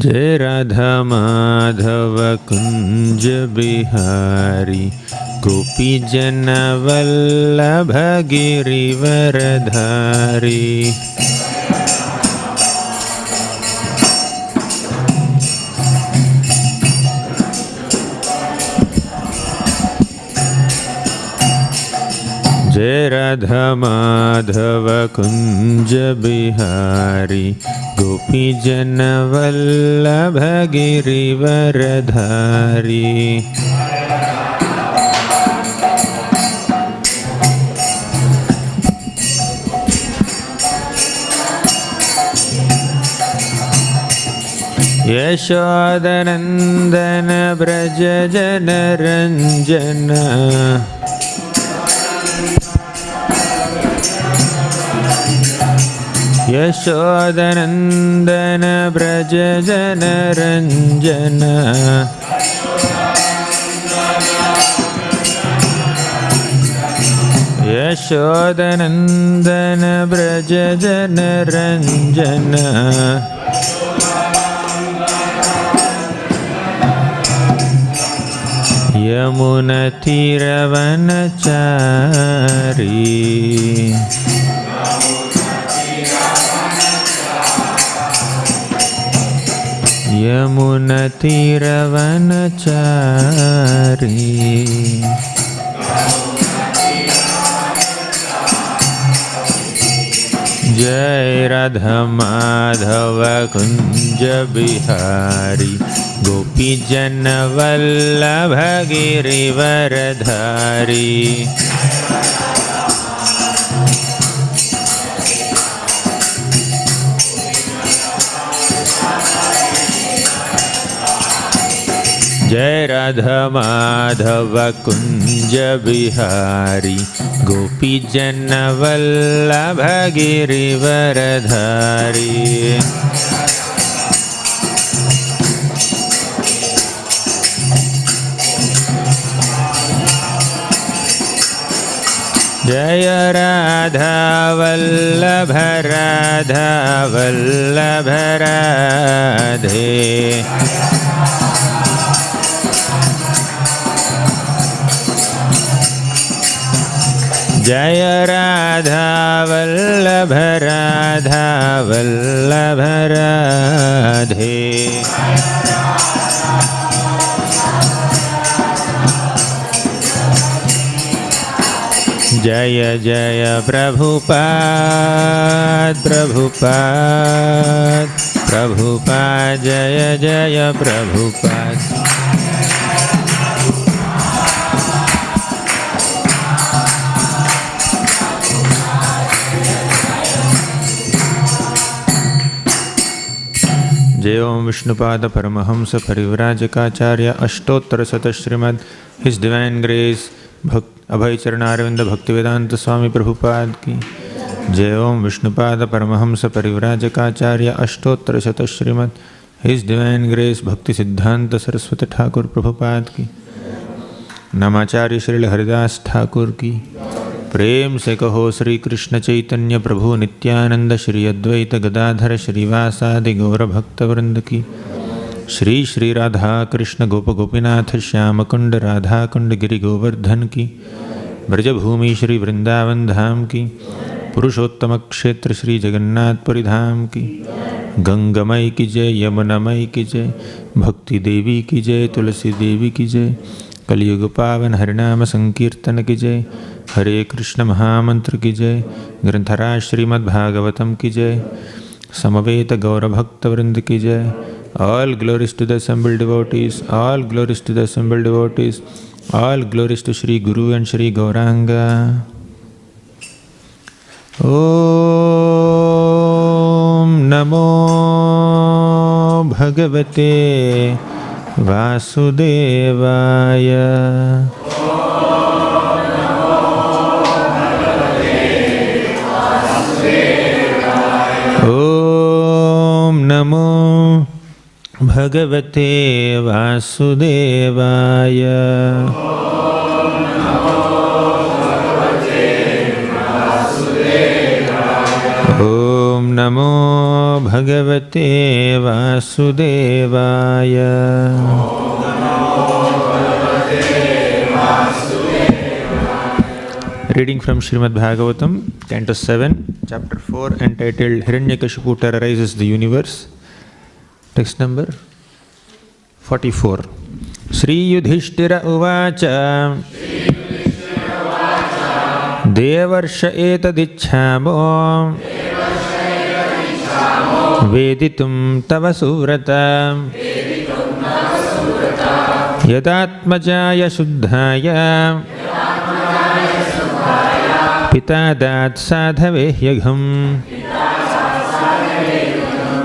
जय राधा माधव कुंज बिहारी गोपी जन वल्लभ गिरिवरधारी। जय राधा माधव कुंज बिहारी गोपी जन वल्लभ गिरिवरधारी। यशोदनंदन ब्रज जन रंजन यशोदनंदन ब्रज जन रंजन। यशोदनंदन ब्रज जन रंजन। यमुना तीरवनचारी यमुना तीरवनचारी। जय राधा माधव कुंज बिहारी गोपी जन वल्लभ गिरिवरधारी। जय राधा माधव कुंज बिहारी गोपी जन वल्लभ गिरिवरधारी। जय राधा वल्लभ राधा वल्लभ राधे। जय राधा वल्लभ राधा वल्लभ राधे। जय जय प्रभुपाद प्रभुपाद प्रभुपाद जय जय प्रभुपाद। जय ओम विष्णुपाद परमहंस परिव्राजकाचार्य अष्टोत्तर शत श्रीमद हिज डिवाइन ग्रेस अभय चरणारविंद भक्तिवेदांत स्वामी प्रभुपाद की जय। ओम विष्णुपाद परमहंस परिव्राजकाचार्य अष्टोत्तर शत श्रीमद हिज डिवाइन ग्रेस भक्ति सिद्धांत सरस्वती ठाकुर प्रभुपाद की। नामाचार्य श्री हरिदास ठाकुर की। प्रेम से कहो श्री कृष्ण चैतन्य प्रभु नित्यानंद श्री अद्वैत गदाधर श्रीवासादि गौर भक्तवृंद की। श्री श्री राधा कृष्ण गोप गोपीनाथ श्याम कुंड राधा कुंड गिरि गोवर्धन की। ब्रजभूमि श्री वृंदावन धाम की। पुरुषोत्तम क्षेत्र श्री जगन्नाथपुरी धाम की। गंगामय की जय यमुनामय की जय भक्ति देवी की जय तुलसी देवी की जय कलयुग पावन हरिनाम संकीर्तन की जय। हरे कृष्ण महामंत्र की जय। ग्रंथराज श्रीमद् भागवतम की जय। समवेत गौर भक्तवृंद की जय। All glories to the assembled devotees, all glories to the assembled devotees, all glories to Shri Guru and Shri Gauranga. Om Namo Bhagavate Vasudevaya. Om Namo भगवते वासुदेवाय। ओम नमो Bhagavate Vasudevaya. Reading from Śrīmad Bhāgavatam, Canto 7, Chapter 4, entitled Hiranyakashipu Terrorizes the Universe. Text number 44. Sri Yudhishthira Uvacha Devarsha etadichhamo Veditum tava suvrata Yadatmajaya Shuddhaya Pitadat Sadhave Yagham.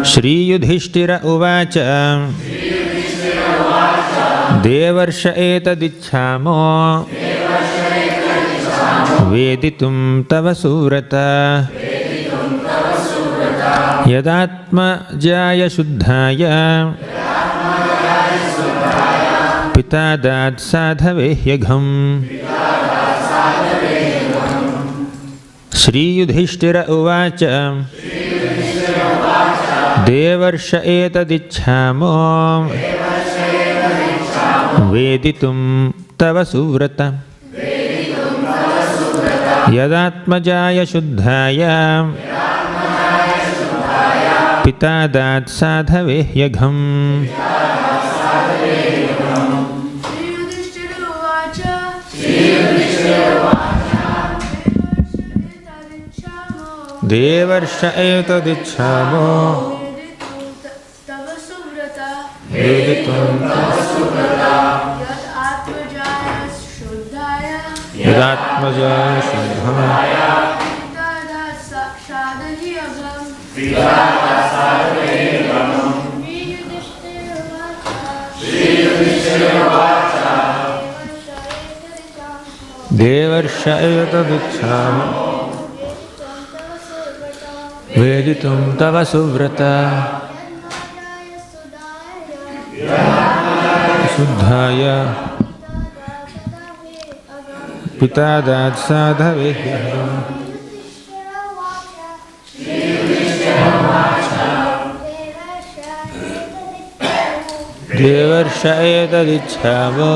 Shri Yudhishthira Uvacha Devarsha etadichhamo Veditum tava surata Yadatma jaya shuddhaya Pitadat sadhave yagham. Shri Yudhishthira Uvacha Devarsha etadichhamo Veditum tava suvrata Yadatmajaya shuddhaya Pitadat sadhave yagham. Devarsha etadichhamo Veditum tava suvrata Yadatmajaya shuddhaya Devarsha etadichhamo Veditum tava suvrata Shuddhaya Pitadat sadhave yagham. Devarsha etadichhamo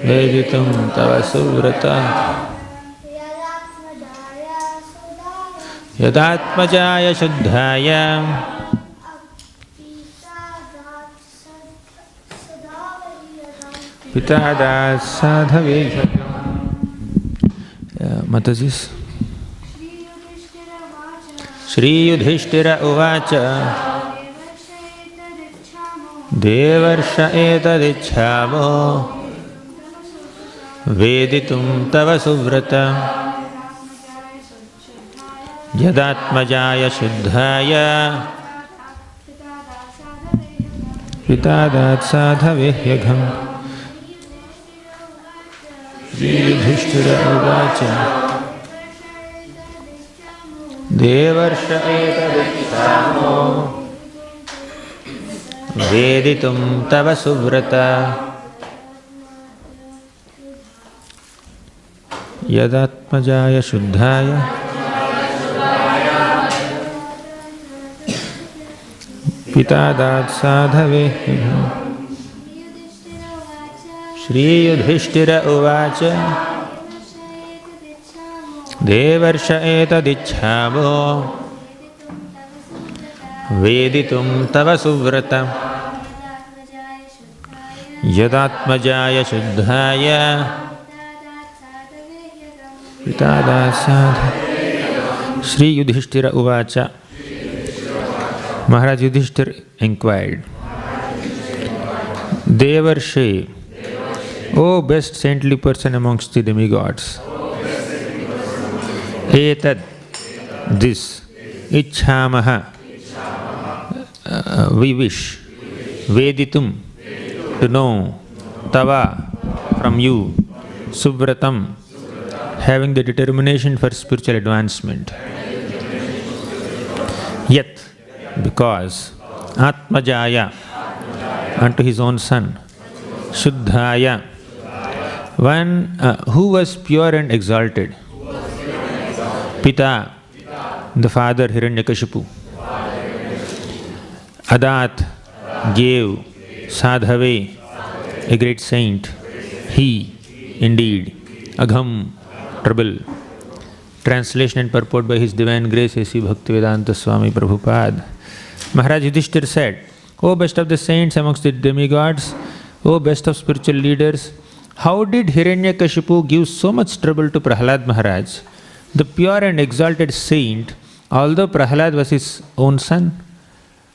Veditum tava suvrata Yadatmajaya shuddhaya Pitadat sadhave yagham. Matajis. Shri Yudhishthira Uvacha Devarsha etadichhamo Veditum tava suvrata Yadatmajaya shuddhaya Pitadat sadhave yagham. Shri Yudhishthira Uvacha Devarsha etadichhamo Veditum tava suvrata Yadatmajaya shuddhaya Pitadat sadhave yagham. Shri Yudhishthira Uvacha Devarsha etadichhamo Veditum tava suvrata Yadatmajaya shuddhaya Pitadat sadhave. Shri Yudhishthira Uvacha. Maharaj Yudhishthir inquired, Devarshe, O best saintly person amongst the demigods, Etad, this, Ichhamaha, we wish, Veditum, to know, Tava, from you, Suvratam, having the determination for spiritual advancement. Yet, because Atmajaya, unto his own son, Shuddhaya, one who was pure and exalted, Pita, the father Hiranyakashipu. Adat gave Sadhave, a great saint. He, indeed, Agham, trouble. Translation and purport by His Divine Grace A.C. Bhaktivedanta Swami Prabhupada. Maharaj Yudhishthir said, O best of the saints amongst the demigods, O best of spiritual leaders, how did Hiranyakashipu give so much trouble to Prahlad Maharaj, the pure and exalted saint, although Prahlad was his own son?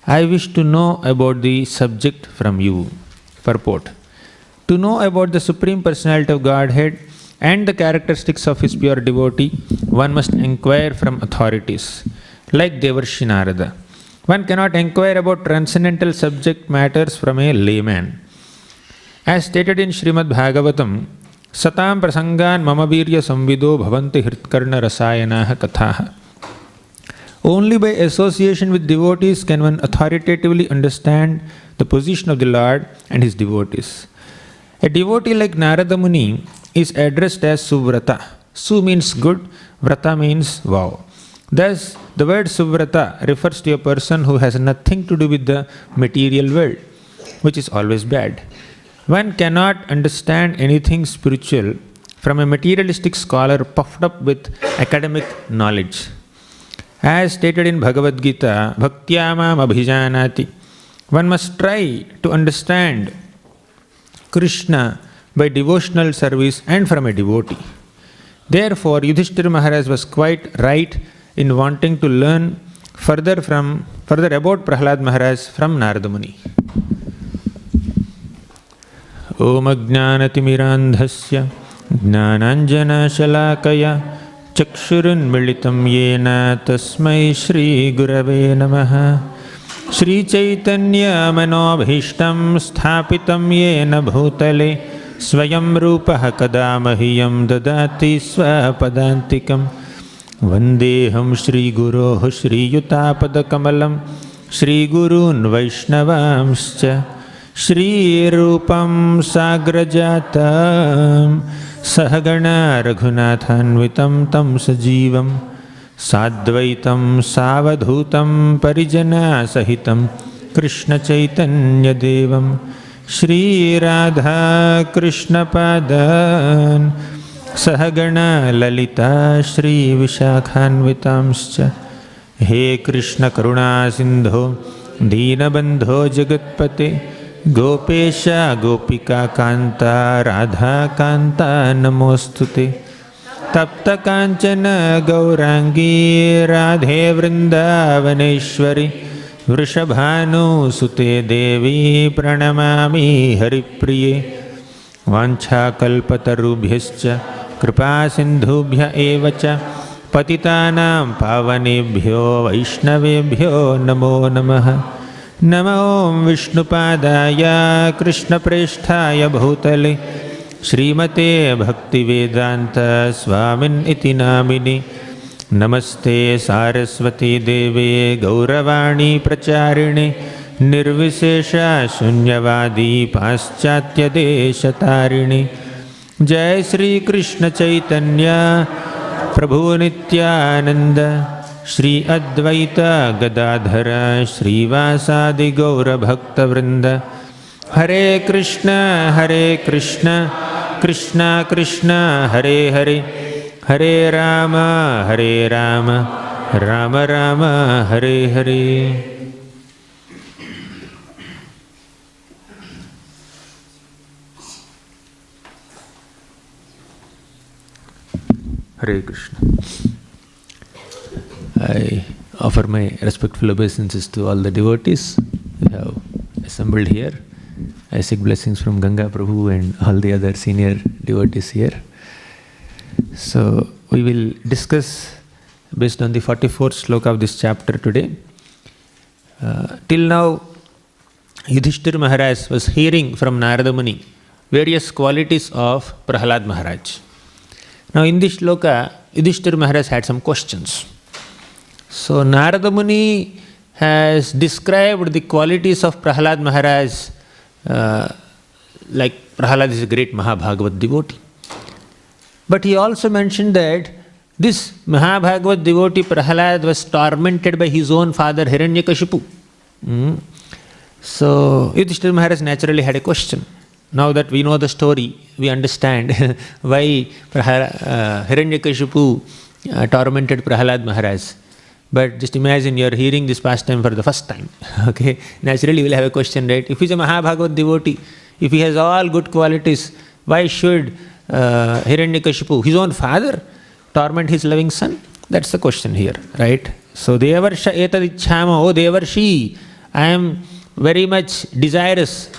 I wish to know about the subject from you. Purport. To know about the Supreme Personality of Godhead and the characteristics of his pure devotee, one must inquire from authorities, like Devarshi Narada. One cannot inquire about transcendental subject matters from a layman. As stated in Śrīmad Bhāgavatam, Satam prasangan mama virya samvido bhavanti hritkarna rasayanaha kathaha. Only by association with devotees can one authoritatively understand the position of the Lord and his devotees. A devotee like Narada Muni is addressed as Suvrata. Su means good, Vrata means vow. Thus, the word Suvrata refers to a person who has nothing to do with the material world, which is always bad. One cannot understand anything spiritual from a materialistic scholar puffed up with academic knowledge. As stated in Bhagavad Gita, Bhaktyamam abhijanati. One must try to understand Krishna by devotional service and from a devotee. Therefore, Yudhishthira Maharaj was quite right in wanting to learn further about Prahlad Maharaj from Narada Muni. Om Ajnanatimirandhasya Jnananjana Shalakaya Chakshurun Militam Yena Tasmai Shri Gurave Namaha Shri Chaitanya Manobhishtam Sthapitam Yena Bhutale Swayam Rupaha Kadamahiyam Dadati Swapadantikam Vandeham Shri Guroh Shri Yutapada Kamalam Shri Gurun Vaishnavamscha Shri Rupam Sagrajatam Sahagana Raghunathanvitam Tam Sajivam Sadvaitam Savadhutam Parijana Sahitam Krishna Chaitanya Devam Shri Radha Krishna Padan Sahagana Lalita Shri Vishakhanvitamscha He Krishna Karuna Sindho Deenabandho Jagatpate Gopesha Gopika Kanta Radha Kanta Namostute Tapta Kanchana Gaurangi Radhe Vrindavaneshwari Vrishabhanu Sute Devi Pranamami Haripriye Vancha Kalpatarubhyascha Kripa Sindhubhya Evacha Patitanam Pavanebhyo Vaishnavebhyo Namo Namaha Namo Om Vishnupadaya Krishna Presthaya Bhutale Śrīmate Bhaktivedanta Swamin Iti Namini Namaste Saraswati Deve Gauravani Pracharine Nirvisesha Shunyavadi Paschatya Deshatarine Jai Shri Krishna Chaitanya Prabhu Nityananda Shri Advaita Gadadhara Shri Vasadi Gaura Bhakta Vrinda Hare Krishna Krishna Krishna Hare Hare Hare Rama Rama Rama Hare Hare. Hare Krishna. I offer my respectful obeisances to all the devotees who have assembled here. I seek blessings from Ganga Prabhu and all the other senior devotees here. So we will discuss based on the 44th sloka of this chapter today. Till now, Yudhishthira Maharaj was hearing from Narada Muni various qualities of Prahlad Maharaj. Now in this sloka, Yudhishthira Maharaj had some questions. So Narada Muni has described the qualities of Prahlad Maharaj, like Prahlad is a great Mahabhagavat devotee. But he also mentioned that This Mahabhagavat devotee Prahalad was tormented by his own father Hiranyakashipu. So Yudhishthira Maharaj naturally had a question. Now that we know the story, we understand why Hiranyakashipu tormented Prahalad Maharaj. But just imagine you are hearing this pastime for the first time. Okay, naturally you will have a question, right? If he is a Mahabhagavat devotee, if he has all good qualities, why should Hiranyakashipu, his own father, torment his loving son? That's the question here, right? So Devarsha etadichhama, oh Devarshi, I am very much desirous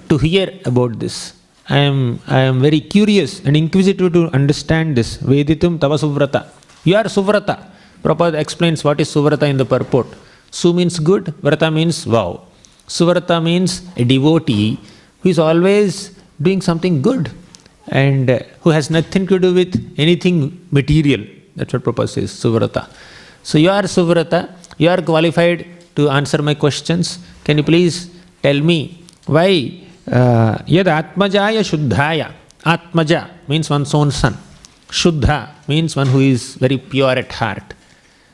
to hear about this. I am very curious and inquisitive to understand this. Veditum tava suvrata. You are suvrata. Prabhupada explains what is suvrata in the purport. Su means good, vrata means vow. Suvrata means a devotee who is always doing something good and who has nothing to do with anything material. That's what Prabhupada says, suvrata. So you are suvrata, you are qualified to answer my questions. Can you please tell me why yad atmajaya shuddhaya. Atmaja means one's own son. Shuddha means one who is very pure at heart.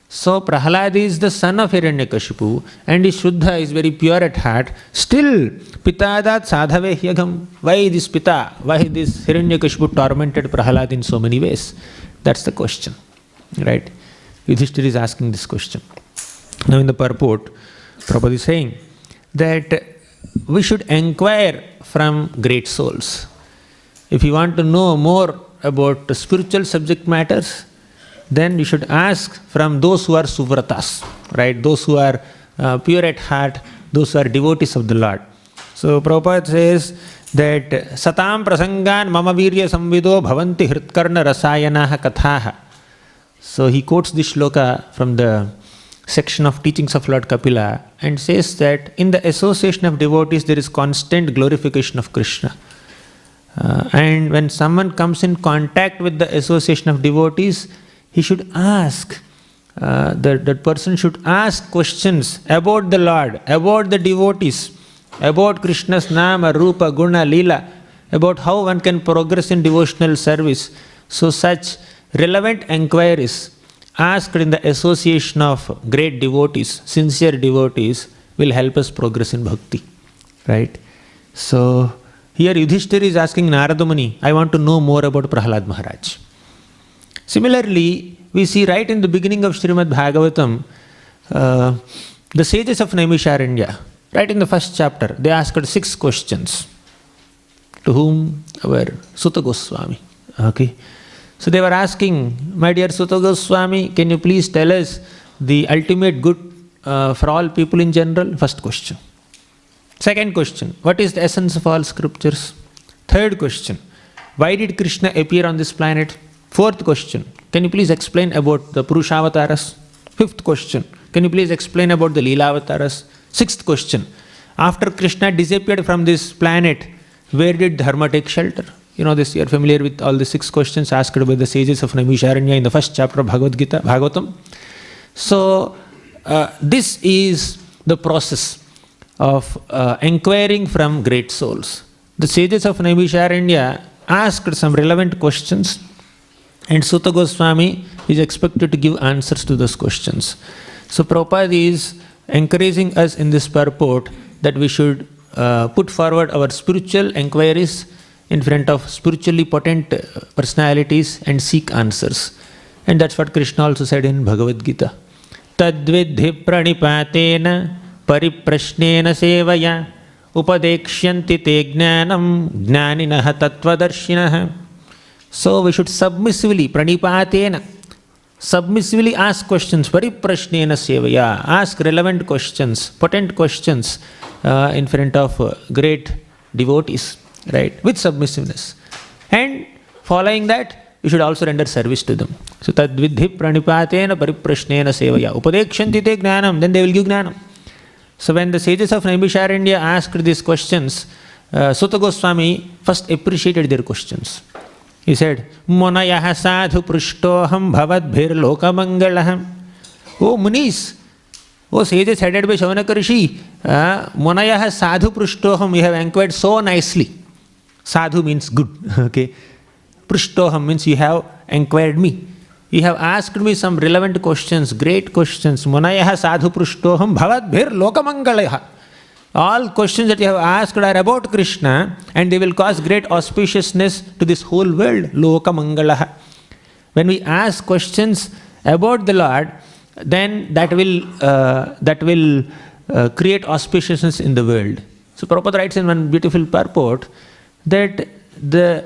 So Prahalad is the son of Hiranyakashipu and his Shuddha is very pure at heart. Still, Pitadat sadhave hyagam. Why this Pita? Why this Hiranyakashipu tormented Prahalad in so many ways? That's the question, right? Yudhishthira is asking this question. Now in the purport, Prabhupada is saying that we should inquire from great souls. If you want to know more about the spiritual subject matters, then you should ask from those who are suvratas, right? Those who are pure at heart, those who are devotees of the Lord. So Prabhupada says that satam prasangan mama virya samvido bhavanti hritkarna rasayanaha kathaha. So he quotes this shloka from the section of teachings of Lord Kapila and says that in the association of devotees there is constant glorification of Krishna. And when someone comes in contact with the association of devotees, he should ask, that person should ask questions about the Lord, about the devotees, about Krishna's Nama, Rupa, Guna, Leela, about how one can progress in devotional service. So such relevant inquiries asked in the association of great devotees, sincere devotees, will help us progress in bhakti, right? So here Yudhishthira is asking Narada Muni, I want to know more about Prahalad Maharaj. Similarly, we see right in the beginning of Śrīmad Bhāgavatam, the sages of Naimisharanya, right in the first chapter, they asked 6 questions to whom? Our Sutta Goswami. Okay. So they were asking, my dear Sutta Goswami, can you please tell us the ultimate good for all people in general? First question. Second question, what is the essence of all scriptures? Third question, why did Krishna appear on this planet? Fourth question, can you please explain about the Purushavataras? Fifth question, can you please explain about the Leela-avataras? Sixth question, after Krishna disappeared from this planet, where did Dharma take shelter? You know this, you are familiar with all the 6 questions asked by the sages of Naimisharanya in the first chapter of Bhagavatam. So, this is the process of inquiring from great souls. The sages of Naimisharanya asked some relevant questions, and Sutta Goswami is expected to give answers to those questions. So Prabhupada is encouraging us in this purport that we should put forward our spiritual inquiries in front of spiritually potent personalities and seek answers. And that's what Krishna also said in Bhagavad Gita. Tadvidhi pranipatena pariprashnena sevaya upadekshyanti te jnanam jnaninaha tattvadarshinaha. So we should submissively, pranipatena, submissively ask questions, pariprashnena sevaya, ask relevant questions, potent questions in front of great devotees, right, with submissiveness. And following that, you should also render service to them. So tadvidhi pranipatena pariprashnena sevaya upadekshanti te jnanam, then they will give jnanam. So when the sages of Naimisharanya asked these questions, Sutta Goswami first appreciated their questions. He said, Munayah sadhu prishtoham bhavadbhir lokamangalaham. Oh Munis, oh sages headed by Shaunaka Rishi, Munayah sadhu prishtoham, you have inquired so nicely. Sadhu means good, okay. Prishtoham means you have inquired me. you have asked me some relevant questions, great questions. Munayaha sadhu prushtoham bhavadbhir lokamangalayaha. All questions that you have asked are about Krishna, and they will cause great auspiciousness to this whole world. Lokamangalaha. When we ask questions about the Lord, then that will create auspiciousness in the world. So Prabhupada writes in one beautiful purport that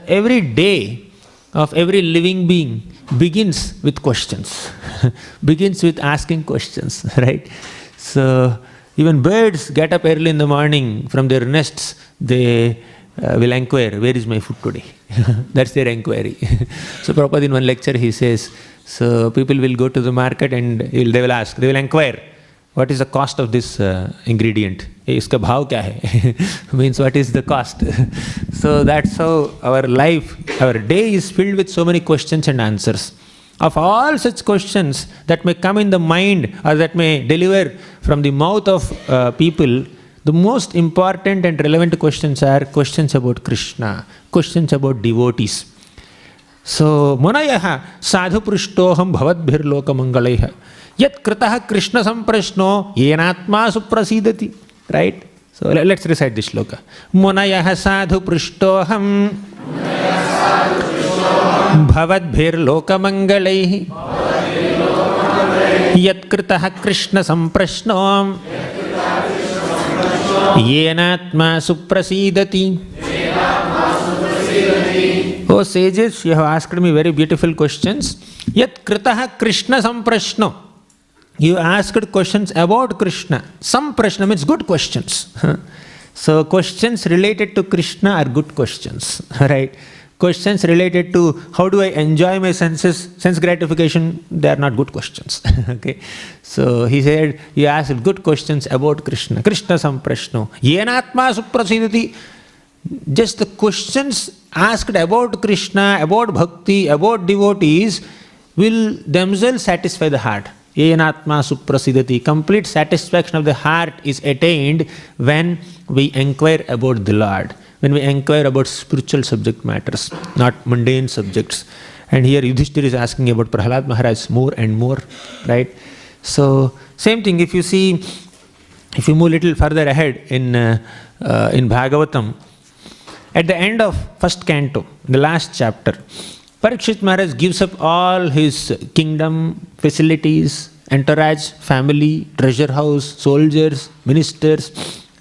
every day of every living being begins with questions, begins with asking questions, right? So even birds get up early in the morning from their nests, they will inquire, where is my food today? That's their inquiry. So Prabhupada in one lecture he says, so people will go to the market and they will ask, they will inquire, what is the cost of this ingredient? Iska bhav kya hai? Means what is the cost? So that's how our life, our day is filled with so many questions and answers. Of all such questions that may come in the mind or that may deliver from the mouth of people, the most important and relevant questions are questions about Krishna, questions about devotees. So, Munayaha sadhu prushtoham bhavadbhir lokamangalaiha yat kritah Krishna samprashno yenatma suprasidati. Right? So, let's recite this shloka. Munayaha sadhu prushtoham bhavadbhir lokamangalaihi yat kritah Krishna samprashno yenatma suprasidati. Oh sages, you have asked me very beautiful questions. Yat kritah Krishna samprashno. You asked questions about Krishna. Samprashna means good questions. So questions related to Krishna are good questions, right? Questions related to how do I enjoy my senses, sense gratification, they are not good questions. Okay. So he said, you asked good questions about Krishna. Krishna samprashno. Yenatma suprasidati. Just the questions asked about Krishna, about bhakti, about devotees will themselves satisfy the heart. Yenatma suprasidati. Complete satisfaction of the heart is attained when we inquire about the Lord, when we inquire about spiritual subject matters, not mundane subjects. And here Yudhishthira is asking about Prahlad Maharaj more and more, right? So, same thing, if you move a little further ahead in Bhagavatam, at the end of first canto, the last chapter, Parikshit Maharaj gives up all his kingdom, facilities, entourage, family, treasure house, soldiers, ministers,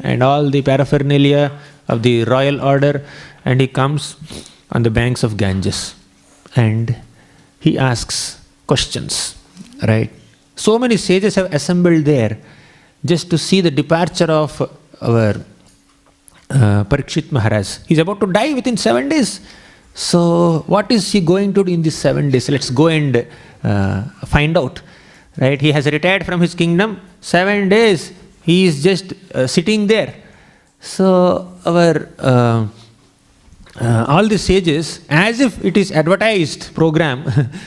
and all the paraphernalia of the royal order, and he comes on the banks of Ganges and he asks questions, right? So many sages have assembled there just to see the departure of our Parikshit Maharaj. He's about to die within 7 days. So what is he going to do in these 7 days? Let's go and find out. Right? He has retired from his kingdom. 7 days he is just sitting there. So our all the sages, as if it is advertised program,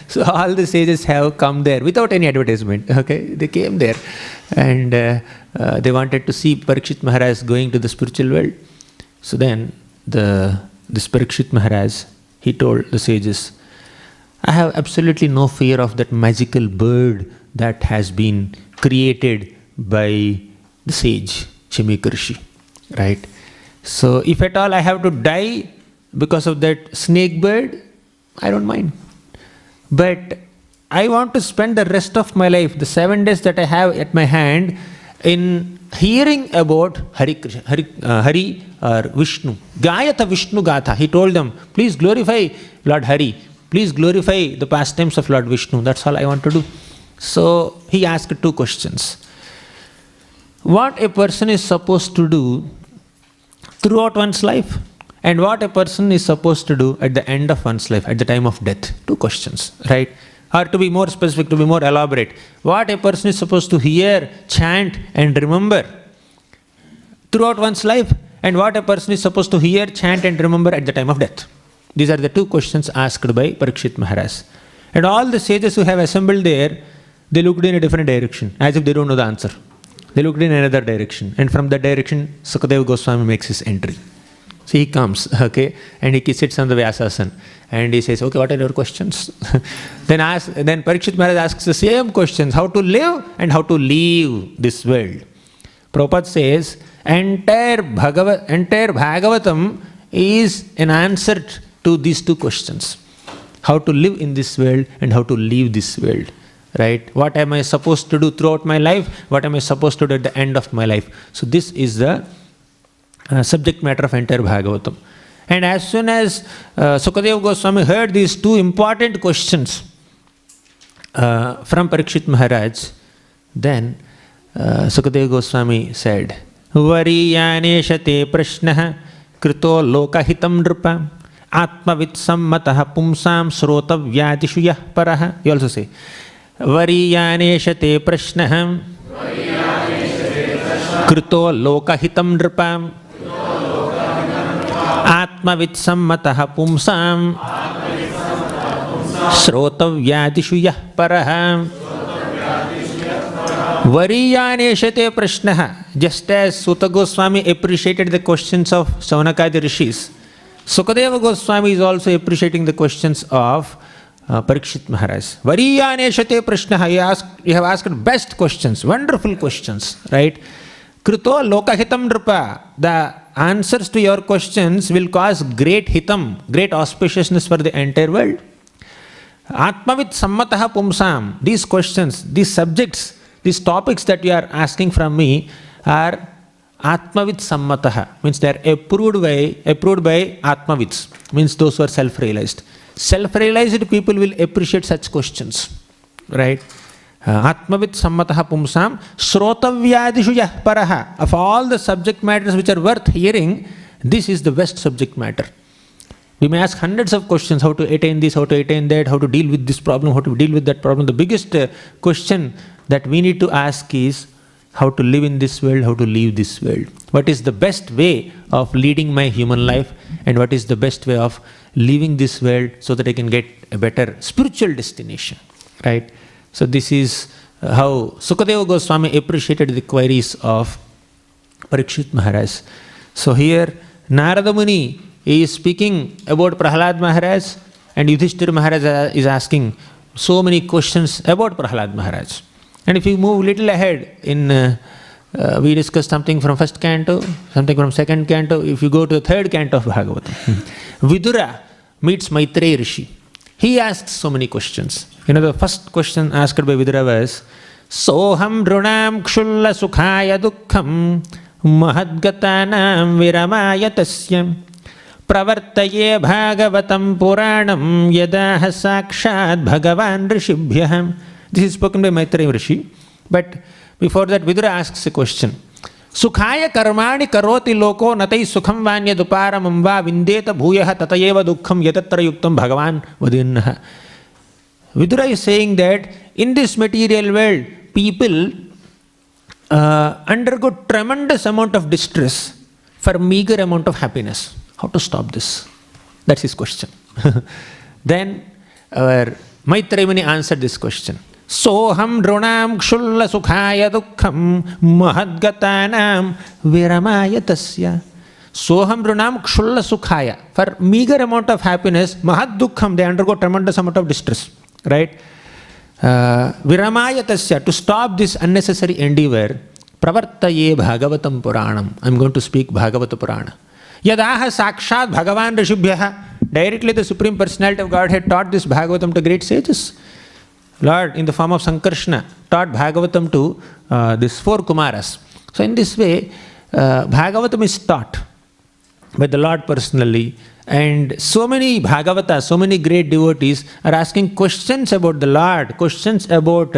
so all the sages have come there without any advertisement. Okay, they came there and they wanted to see Parikshit Maharaj going to the spiritual world. So then this Parikshit Maharaj, he told the sages, I have absolutely no fear of that magical bird that has been created by the sage, Shemika Rishi, right? So if at all I have to die because of that snake bird, I don't mind. But I want to spend the rest of my life, the 7 days that I have at my hand, in hearing about Hari or Vishnu. Gayata Vishnu Gatha. He told them, please glorify Lord Hari. Please glorify the pastimes of Lord Vishnu. That's all I want to do. So he asked 2 questions. What a person is supposed to do throughout one's life, and what a person is supposed to do at the end of one's life, at the time of death. 2 questions, right? Or to be more specific, to be more elaborate, what a person is supposed to hear, chant and remember throughout one's life, and what a person is supposed to hear, chant and remember at the time of death. These are the 2 questions asked by Parikshit Maharaj. And all the sages who have assembled there, they looked in a different direction, as if they don't know the answer. They looked in another direction, and from that direction, Sukadeva Goswami makes his entry. So he comes, okay, and he sits on the Vyasasana and he says, okay, what are your questions? Then Parikshit Maharaj asks the same questions, how to live and how to leave this world. Prabhupada says, entire Bhagavatam is an answer to these two questions. How to live in this world and how to leave this world. Right? What am I supposed to do throughout my life? What am I supposed to do at the end of my life? So this is the subject matter of entire Bhagavatam. And as soon as Sukadeva Goswami heard these two important questions from Parikshit Maharaj, then Sukadeva Goswami said, Variyanesha te prashnaha krito lokahitam nrupa atmavit sammataha pumsam srotavyadishu yah paraha. You also say, Variyanesha te prashnaha krito lokahitam nrupa atmavit sammataha pumsam srotavyadishu yah paraha. Variyaneshate prashnaha. Just as Suta Goswami appreciated the questions of Saunakadi Rishis, Sukadeva Goswami is also appreciating the questions of Parikshit Maharaj. Variyaneshate prashnaha. You have asked best questions, wonderful questions, right? Krito lokahitam nrupa. The answers to your questions will cause great hitam, great auspiciousness for the entire world. Atmavit sammataha pumsam. These questions, these subjects, these topics that you are asking from me are Atmavit sammataha. Means they are approved by Atmavits. Means those who are self-realized. Self-realized people will appreciate such questions. Right? Atmavit sammataha pumsam srotavyadishu yah paraha. Of all the subject matters which are worth hearing, this is the best subject matter. We may ask hundreds of questions, how to attain this, how to attain that, how to deal with this problem, how to deal with that problem. The biggest question that we need to ask is how to live in this world, how to leave this world. What is the best way of leading my human life and what is the best way of leaving this world so that I can get a better spiritual destination, right? So this is how Sukadeva Goswami appreciated the queries of Parikshit Maharaj. So here Narada Muni is speaking about Prahlad Maharaj and Yudhishthira Maharaj is asking so many questions about Prahlad Maharaj. And if you move little ahead we discussed something from first canto, something from second canto. If you go to the third canto of Bhagavatam, Vidura meets Maitreya Rishi. He asks so many questions. The first question asked by Vidura was, Soham drunam kshulla sukhaya dukkham mahadgatanam viramaya tasyam pravartaye bhagavatam puranam yadaha sakshat bhagavan rishibhyaham. This is spoken by Maitreya Rishi. But before that, Vidura asks a question. Sukhaya karmani karoti loko natai sukham vanya duparamam va vindeta bhuyaha tatayeva dukkham yatatra yuktam bhagavan vadinnaha. Vidura is saying that in this material world, people undergo tremendous amount of distress for meager amount of happiness. How to stop this? That's his question. Then our Maitreya Muni answered this question. Soham drunam kshulla sukhaya dukkham mahadgatanam viramaya tasya. Soham drunam kshulla sukhaya. For meager amount of happiness, mahad dukkham, they undergo tremendous amount of distress. Right? Viramaya tasya. To stop this unnecessary endeavor, pravartaye bhagavatam puranam. I'm going to speak Bhagavata Purana. Yadaha sakshat bhagavan rishibhyaha. Directly the Supreme Personality of Godhead taught this Bhagavatam to great sages. Lord, in the form of Sankarshana, taught Bhagavatam to these 4 Kumaras. So in this way, Bhagavatam is taught by the Lord personally. And so many Bhagavatas, so many great devotees are asking questions about the Lord, questions about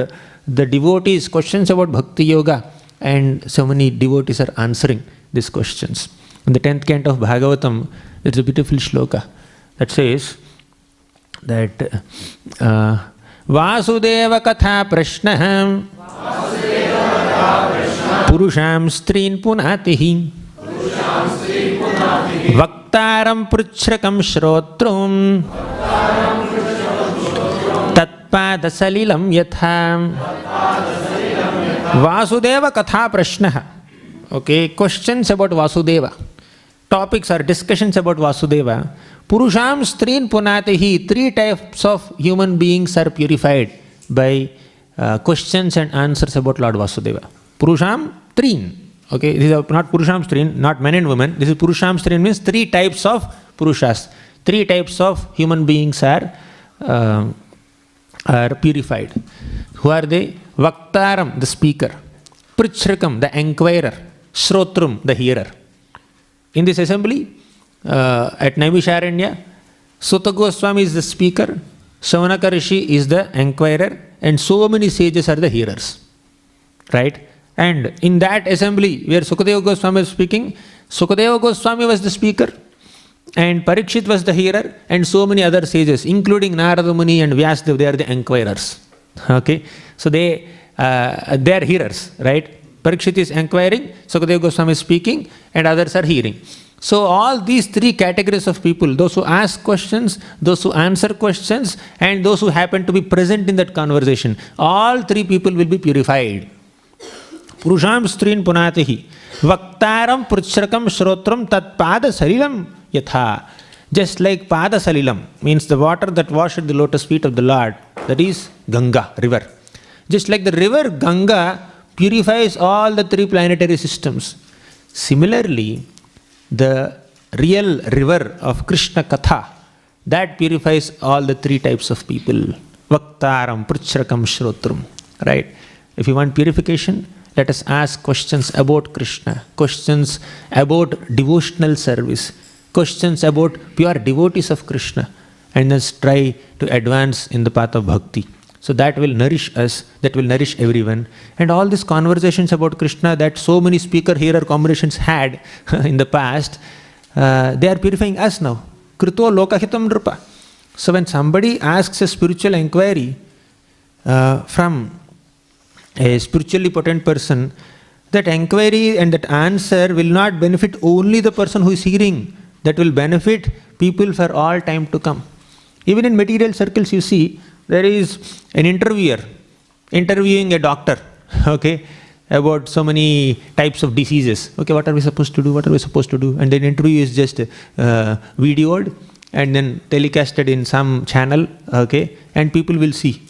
the devotees, questions about Bhakti Yoga. And so many devotees are answering these questions. In the 10th canto of Bhagavatam, there is a beautiful shloka that says that Vasudeva katha prashnah purusham strin punatihi vaktaram pruchrakam shrotrum tatpada salilam yatha. Vasudeva katha prashnah. Okay, questions about Vasudeva. topics or discussions about Vasudeva, Purusham Strin Punatihi, 3 types of human beings are purified by questions and answers about Lord Vasudeva. Purusham Strin. Okay, these are not Purusham Strin, not men and women. This is Purusham Strin means 3 types of Purushas. 3 types of human beings are purified. Who are they? Vaktaram, the speaker. Prichrikam, the enquirer. Shrotrum, the hearer. In this assembly, at Naimisharanya, Sutta Goswami is the speaker, Savanaka Rishi is the enquirer, and so many sages are the hearers. Right? And in that assembly where Sukadeva Goswami is speaking, Sukadeva Goswami was the speaker, and Parikshit was the hearer, and so many other sages, including Narada Muni and Vyasadeva, they are the enquirers. Okay? So they are hearers, right? Parikshit is enquiring, Sukadeva Goswami is speaking, and others are hearing. So all these 3 categories of people, those who ask questions, those who answer questions, and those who happen to be present in that conversation, all 3 people will be purified. Purusham Strin Punatihi, Vaktaram Pruchrakam Shrotram Tat Pada Salilam Yatha. Just like Pada Salilam means the water that washed the lotus feet of the Lord, that is Ganga, river. Just like the river Ganga purifies all the 3 planetary systems. Similarly, the real river of Krishna Katha, that purifies all the 3 types of people. Vaktaram, Pruchrakam, Shrotram. Right? If you want purification, let us ask questions about Krishna, questions about devotional service, questions about pure devotees of Krishna, and let's try to advance in the path of bhakti. So that will nourish us, that will nourish everyone. And all these conversations about Krishna that so many speaker-hearer combinations had in the past, they are purifying us now. Krito lokahitam nrupa. So when somebody asks a spiritual inquiry from a spiritually potent person, that inquiry and that answer will not benefit only the person who is hearing, that will benefit people for all time to come. Even in material circles, you see, there is an interviewer interviewing a doctor, okay, about so many types of diseases. Okay, what are we supposed to do? What are we supposed to do? And then interview is just videoed and then telecasted in some channel, okay, and people will see.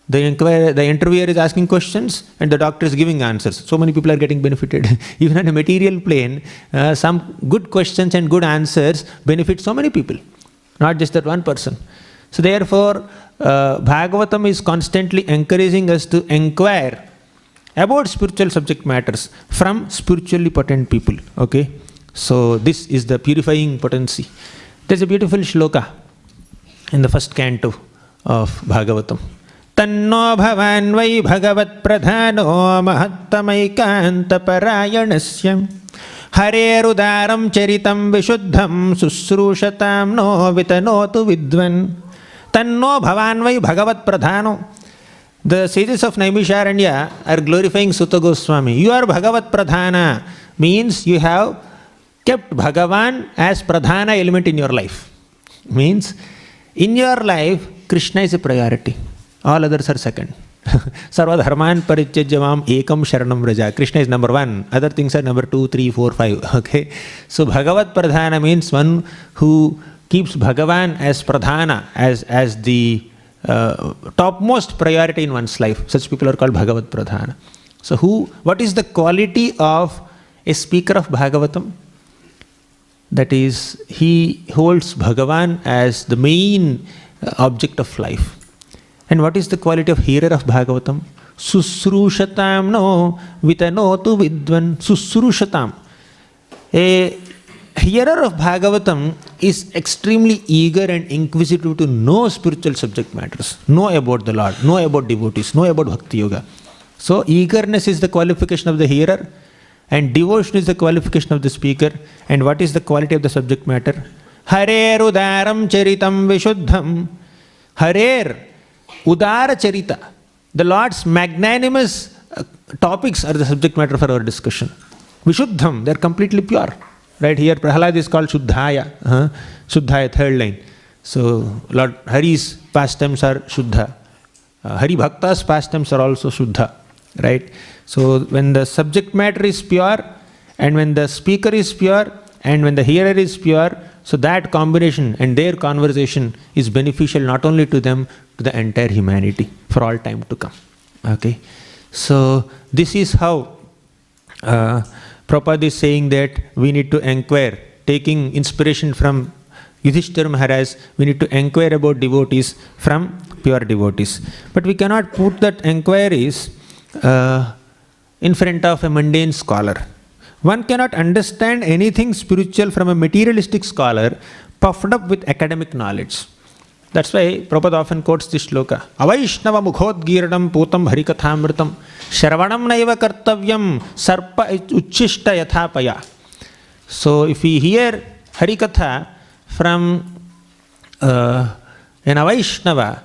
The interviewer is asking questions and the doctor is giving answers. So many people are getting benefited. Even on a material plane, some good questions and good answers benefit so many people, not just that one person. So therefore, Bhagavatam is constantly encouraging us to inquire about spiritual subject matters from spiritually potent people. Okay, so this is the purifying potency. There's a beautiful shloka in the first canto of Bhagavatam. Tanno bhavan vai bhagavat pradhano mahattamaikanta parayanasya Hare udaram charitam vishuddham susrushatam no vitanotu vidvan. Tanno bhavan vai bhagavat pradhano. The sages of Naimisharanya are glorifying Sutta Goswami. You are Bhagavat Pradhana, means you have kept Bhagavan as Pradhana element in your life. Means in your life, Krishna is a priority. All others are second. Sarva dharman parityajya mam ekam sharanam vraja. Krishna is number 1. Other things are number 2, 3, 4, 5. Okay. So Bhagavat Pradhana means one who keeps Bhagavan as Pradhana, as the topmost priority in one's life. Such people are called Bhagavat Pradhana. So what is the quality of a speaker of Bhagavatam? That is, he holds Bhagavan as the main object of life. And what is the quality of hearer of Bhagavatam? Susrushatam no vitanotu vidvan. Susrushatam. A hearer of Bhagavatam is extremely eager and inquisitive to know spiritual subject matters, know about the Lord, know about devotees, know about Bhakti Yoga. So eagerness is the qualification of the hearer and devotion is the qualification of the speaker. And what is the quality of the subject matter? Hare udaram charitam vishuddham. Hare udara charita. The Lord's magnanimous topics are the subject matter for our discussion. Vishuddham, they are completely pure. Right here, Prahalad is called Shuddhaya. Shuddhaya, third line. So, Lord Hari's pastimes are Shuddha. Hari Bhakta's pastimes are also Shuddha. Right? So, when the subject matter is pure, and when the speaker is pure, and when the hearer is pure, so that combination and their conversation is beneficial not only to them, to the entire humanity for all time to come. Okay, so this is how Prabhupada is saying that we need to inquire, taking inspiration from Yudhishthira Maharaj, we need to inquire about devotees from pure devotees. But we cannot put that inquiries in front of a mundane scholar. One cannot understand anything spiritual from a materialistic scholar puffed up with academic knowledge. That's why Prabhupada often quotes this shloka. Avaishnava mukhodgiranam putam harikathamritam shravanam naiva kartavyam sarpa uchishta yathapaya. So if we hear Harikatha from an Avaishnava,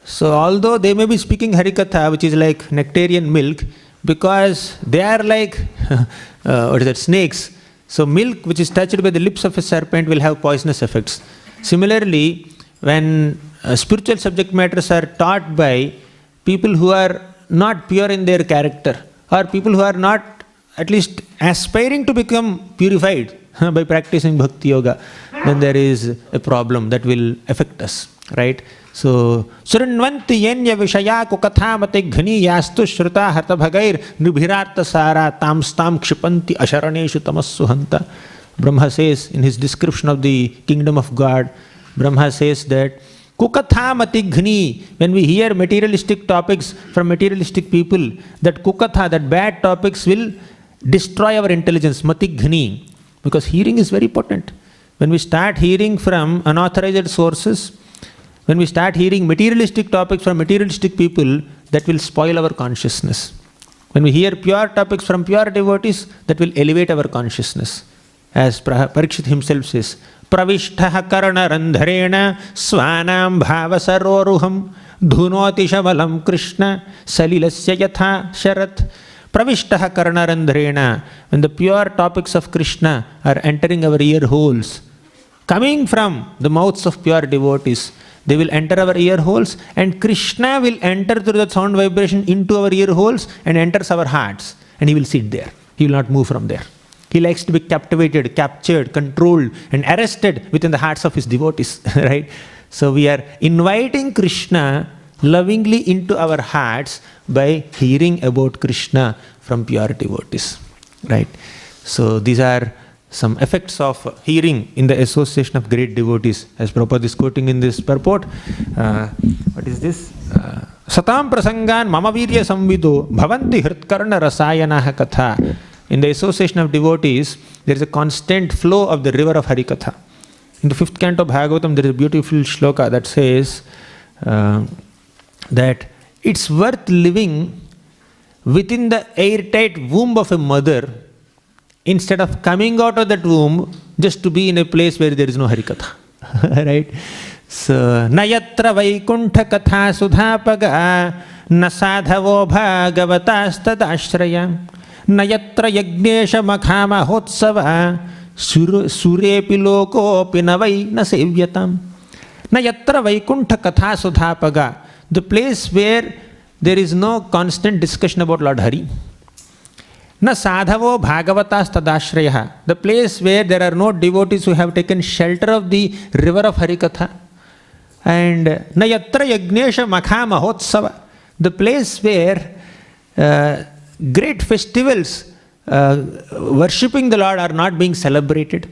so although they may be speaking Harikatha, which is like nectarian milk, because they are like snakes. So milk which is touched by the lips of a serpent will have poisonous effects. Similarly, when spiritual subject matters are taught by people who are not pure in their character, or people who are not at least aspiring to become purified by practicing bhakti yoga, then there is a problem that will affect us, right? So, Suranvanti yenya vishaya kukathamate ghani yastu shruta harta bhagair nibhirarta sara tamstam kshipanti asharaneshu tamassuhanta. Brahma says in his description of the kingdom of God, Brahma says that kukathamati ghani, when we hear materialistic topics from materialistic people, that kukatha, that bad topics will destroy our intelligence, mati ghani, because hearing is very potent. When we start hearing from unauthorized sources, when we start hearing materialistic topics from materialistic people, that will spoil our consciousness. When we hear pure topics from pure devotees, that will elevate our consciousness. As Parikshit himself says, Pravishtaha karana randharena svanam bhavasaroruham dhunoti shavalam Krishna salilasya yatha sharat. Pravishtaha karana randharena, when the pure topics of Krishna are entering our ear holes, coming from the mouths of pure devotees, they will enter our ear holes, and Krishna will enter through the sound vibration into our ear holes and enters our hearts, and he will sit there. He will not move from there. He likes to be captivated, captured, controlled, and arrested within the hearts of his devotees, right? So we are inviting Krishna lovingly into our hearts by hearing about Krishna from pure devotees, right? So these are some effects of hearing in the association of great devotees, as Prabhupada is quoting in this purport. What is this? Satam prasangan mama virya samvido bhavanti hritkarna rasayanaha katha. In the association of devotees, there is a constant flow of the river of Harikatha. In the 5th canto of Bhagavatam, there is a beautiful shloka that says that it's worth living within the airtight womb of a mother instead of coming out of that womb just to be in a place where there is no Harikatha. Right? So, Nayatra Vaikuntha Katha Sudhapaga Nasadhavo Bhagavatashtadashraya Nayatra Yagnesha Makhama Hotsava Surepi Loko Pinavai Nasevyatam. Nayatra Vaikuntha Katha Sudhapaga, the place where there is no constant discussion about Lord Hari. Na sadhavo bhagavatas tadashraya, the place where there are no devotees who have taken shelter of the river of Harikatha. And na yatra yagnesha makha mahotsava, the place where great festivals worshipping the Lord are not being celebrated.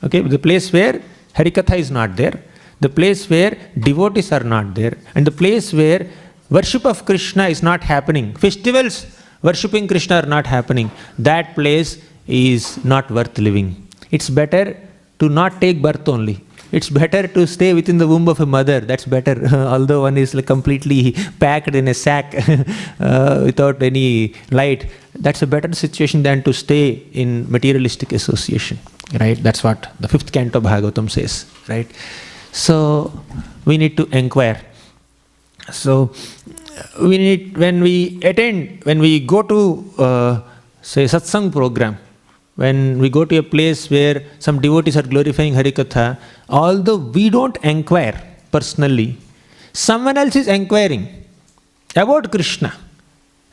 Okay, the place where Harikatha is not there, the place where devotees are not there, and the place where worship of Krishna is not happening, festivals worshipping Krishna are not happening, that place is not worth living. It's better to not take birth only. It's better to stay within the womb of a mother. That's better. Although one is like completely packed in a sack without any light, that's a better situation than to stay in materialistic association. Right? That's what the 5th canto of Bhagavatam says. Right? So we need to inquire. So we need, when we go to say satsang program, when we go to a place where some devotees are glorifying Harikatha, although we don't inquire personally, someone else is inquiring about Krishna,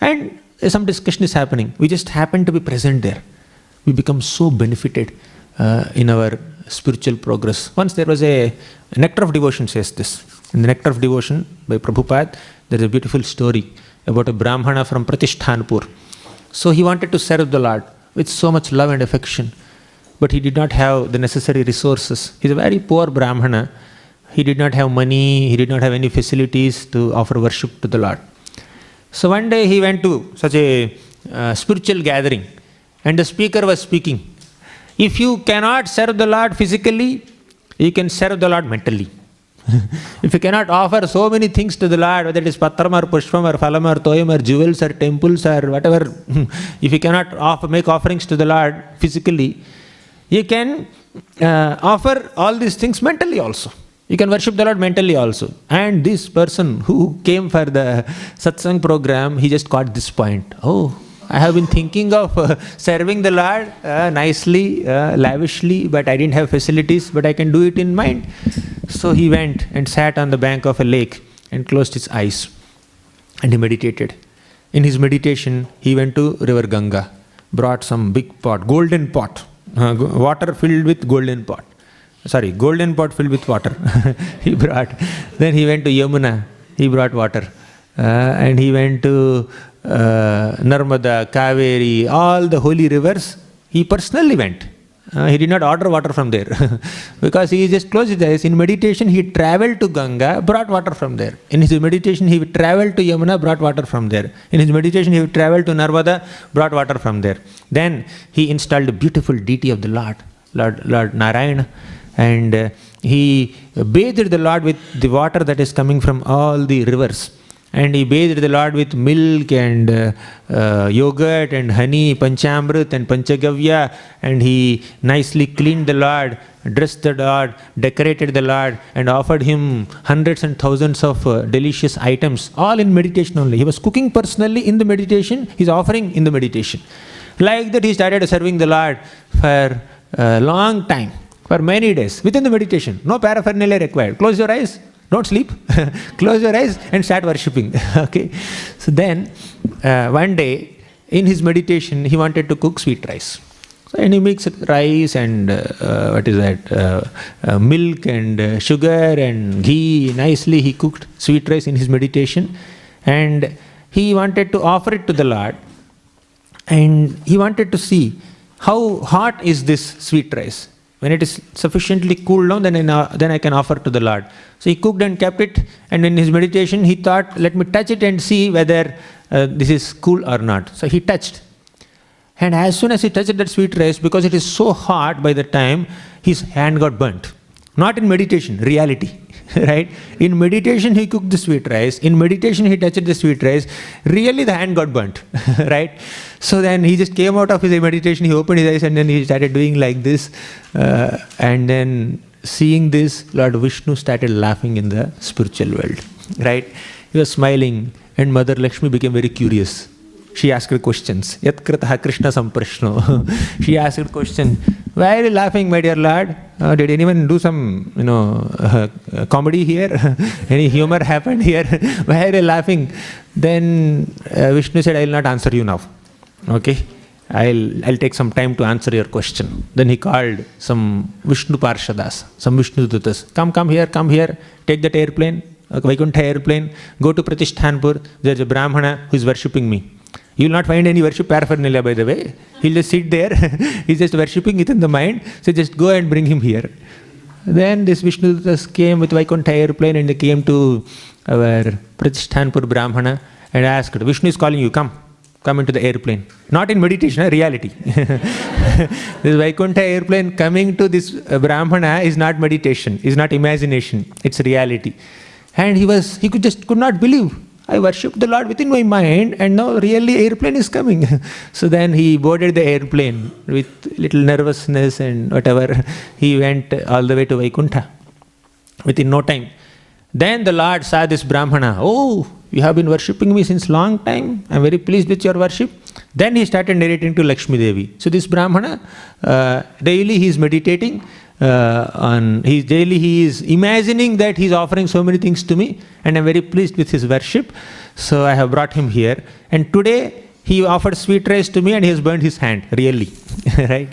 and some discussion is happening. We just happen to be present there. We become so benefited in our spiritual progress. Once there was a Nectar of Devotion says this. In the Nectar of Devotion by Prabhupada, there is a beautiful story about a Brahmana from Pratishtanpur. So he wanted to serve the Lord with so much love and affection, but he did not have the necessary resources. He is a very poor Brahmana. He did not have money, he did not have any facilities to offer worship to the Lord. So one day he went to such a spiritual gathering, and the speaker was speaking. If you cannot serve the Lord physically, you can serve the Lord mentally. If you cannot offer so many things to the Lord, whether it is patram or pushpam or phalam or toyam or jewels or temples or whatever, if you cannot make offerings to the Lord physically, you can offer all these things mentally also. You can worship the Lord mentally also. And this person who came for the satsang program, he just got this point. Oh, I have been thinking of serving the Lord nicely, lavishly, but I didn't have facilities, but I can do it in mind. So he went and sat on the bank of a lake and closed his eyes and he meditated. In his meditation, he went to river Ganga, brought some big pot, golden pot, water filled with golden pot. Golden pot filled with water. He brought. Then he went to Yamuna, he brought water. And he went to Narmada, Kaveri, all the holy rivers. He personally went. He did not order water from there because he just closed his eyes. In meditation, he traveled to Ganga, brought water from there. In his meditation, he traveled to Yamuna, brought water from there. In his meditation, he traveled to Narmada, brought water from there. Then he installed a beautiful deity of the Lord Narayana, and he bathed the Lord with the water that is coming from all the rivers. And he bathed the Lord with milk and yogurt and honey, panchamrit and panchagavya, and he nicely cleaned the Lord, dressed the Lord, decorated the Lord, and offered him hundreds and thousands of delicious items, all in meditation only. He was cooking personally in the meditation, he's offering in the meditation. Like that he started serving the Lord for a long time, for many days, within the meditation. No paraphernalia required. Close your eyes. Don't sleep. Close your eyes and start worshipping. Okay. So then, one day, in his meditation, he wanted to cook sweet rice. So, and he mixed rice and milk and sugar and ghee. Nicely, he cooked sweet rice in his meditation, and he wanted to offer it to the Lord. And he wanted to see how hot is this sweet rice. When it is sufficiently cooled down, then I can offer to the Lord. So he cooked and kept it, and in his meditation he thought, let me touch it and see whether this is cool or not. So he touched. And as soon as he touched that sweet rice, because it is so hot by the time, his hand got burnt. Not in meditation, reality. Right? In meditation he cooked the sweet rice. In meditation he touched the sweet rice. Really the hand got burnt. Right? So then he just came out of his meditation, he opened his eyes and then he started doing like this. And then seeing this, Lord Vishnu started laughing in the spiritual world. Right? He was smiling, and Mother Lakshmi became very curious. She asked questions. Yat kritaha Krishna samprashno. She asked a question. Why are you laughing, my dear Lord? Did anyone do some, comedy here? Any humor happened here? Why are you laughing? Then Vishnu said, I will not answer you now. Okay? I'll take some time to answer your question. Then he called some Vishnu Parshadas, some Vishnu Dutas. Come here, take that airplane, Vaikuntha airplane, go to Pratishtanpur. There's a Brahmana who is worshipping me. You will not find any worship paraphernalia, by the way. He'll just sit there. He's just worshipping within the mind. So just go and bring him here. Then this Vishnu Dutas came with Vaikuntha airplane, and they came to our Pratishtanpur Brahmana and asked, Vishnu is calling you, come into the airplane. Not in meditation, reality. This Vaikuntha airplane coming to this Brahmana is not meditation, is not imagination, it's reality. And he could not believe. I worshipped the Lord within my mind, and now really airplane is coming. So then he boarded the airplane with little nervousness and whatever. He went all the way to Vaikuntha within no time. Then the Lord saw this Brahmana. Oh, you have been worshipping me since long time. I am very pleased with your worship. Then he started narrating to Lakshmi Devi. So this Brahmana, daily he is meditating. Daily he is imagining that he is offering so many things to me, and I am very pleased with his worship. So I have brought him here. And today he offered sweet rice to me, and he has burned his hand, really. Right?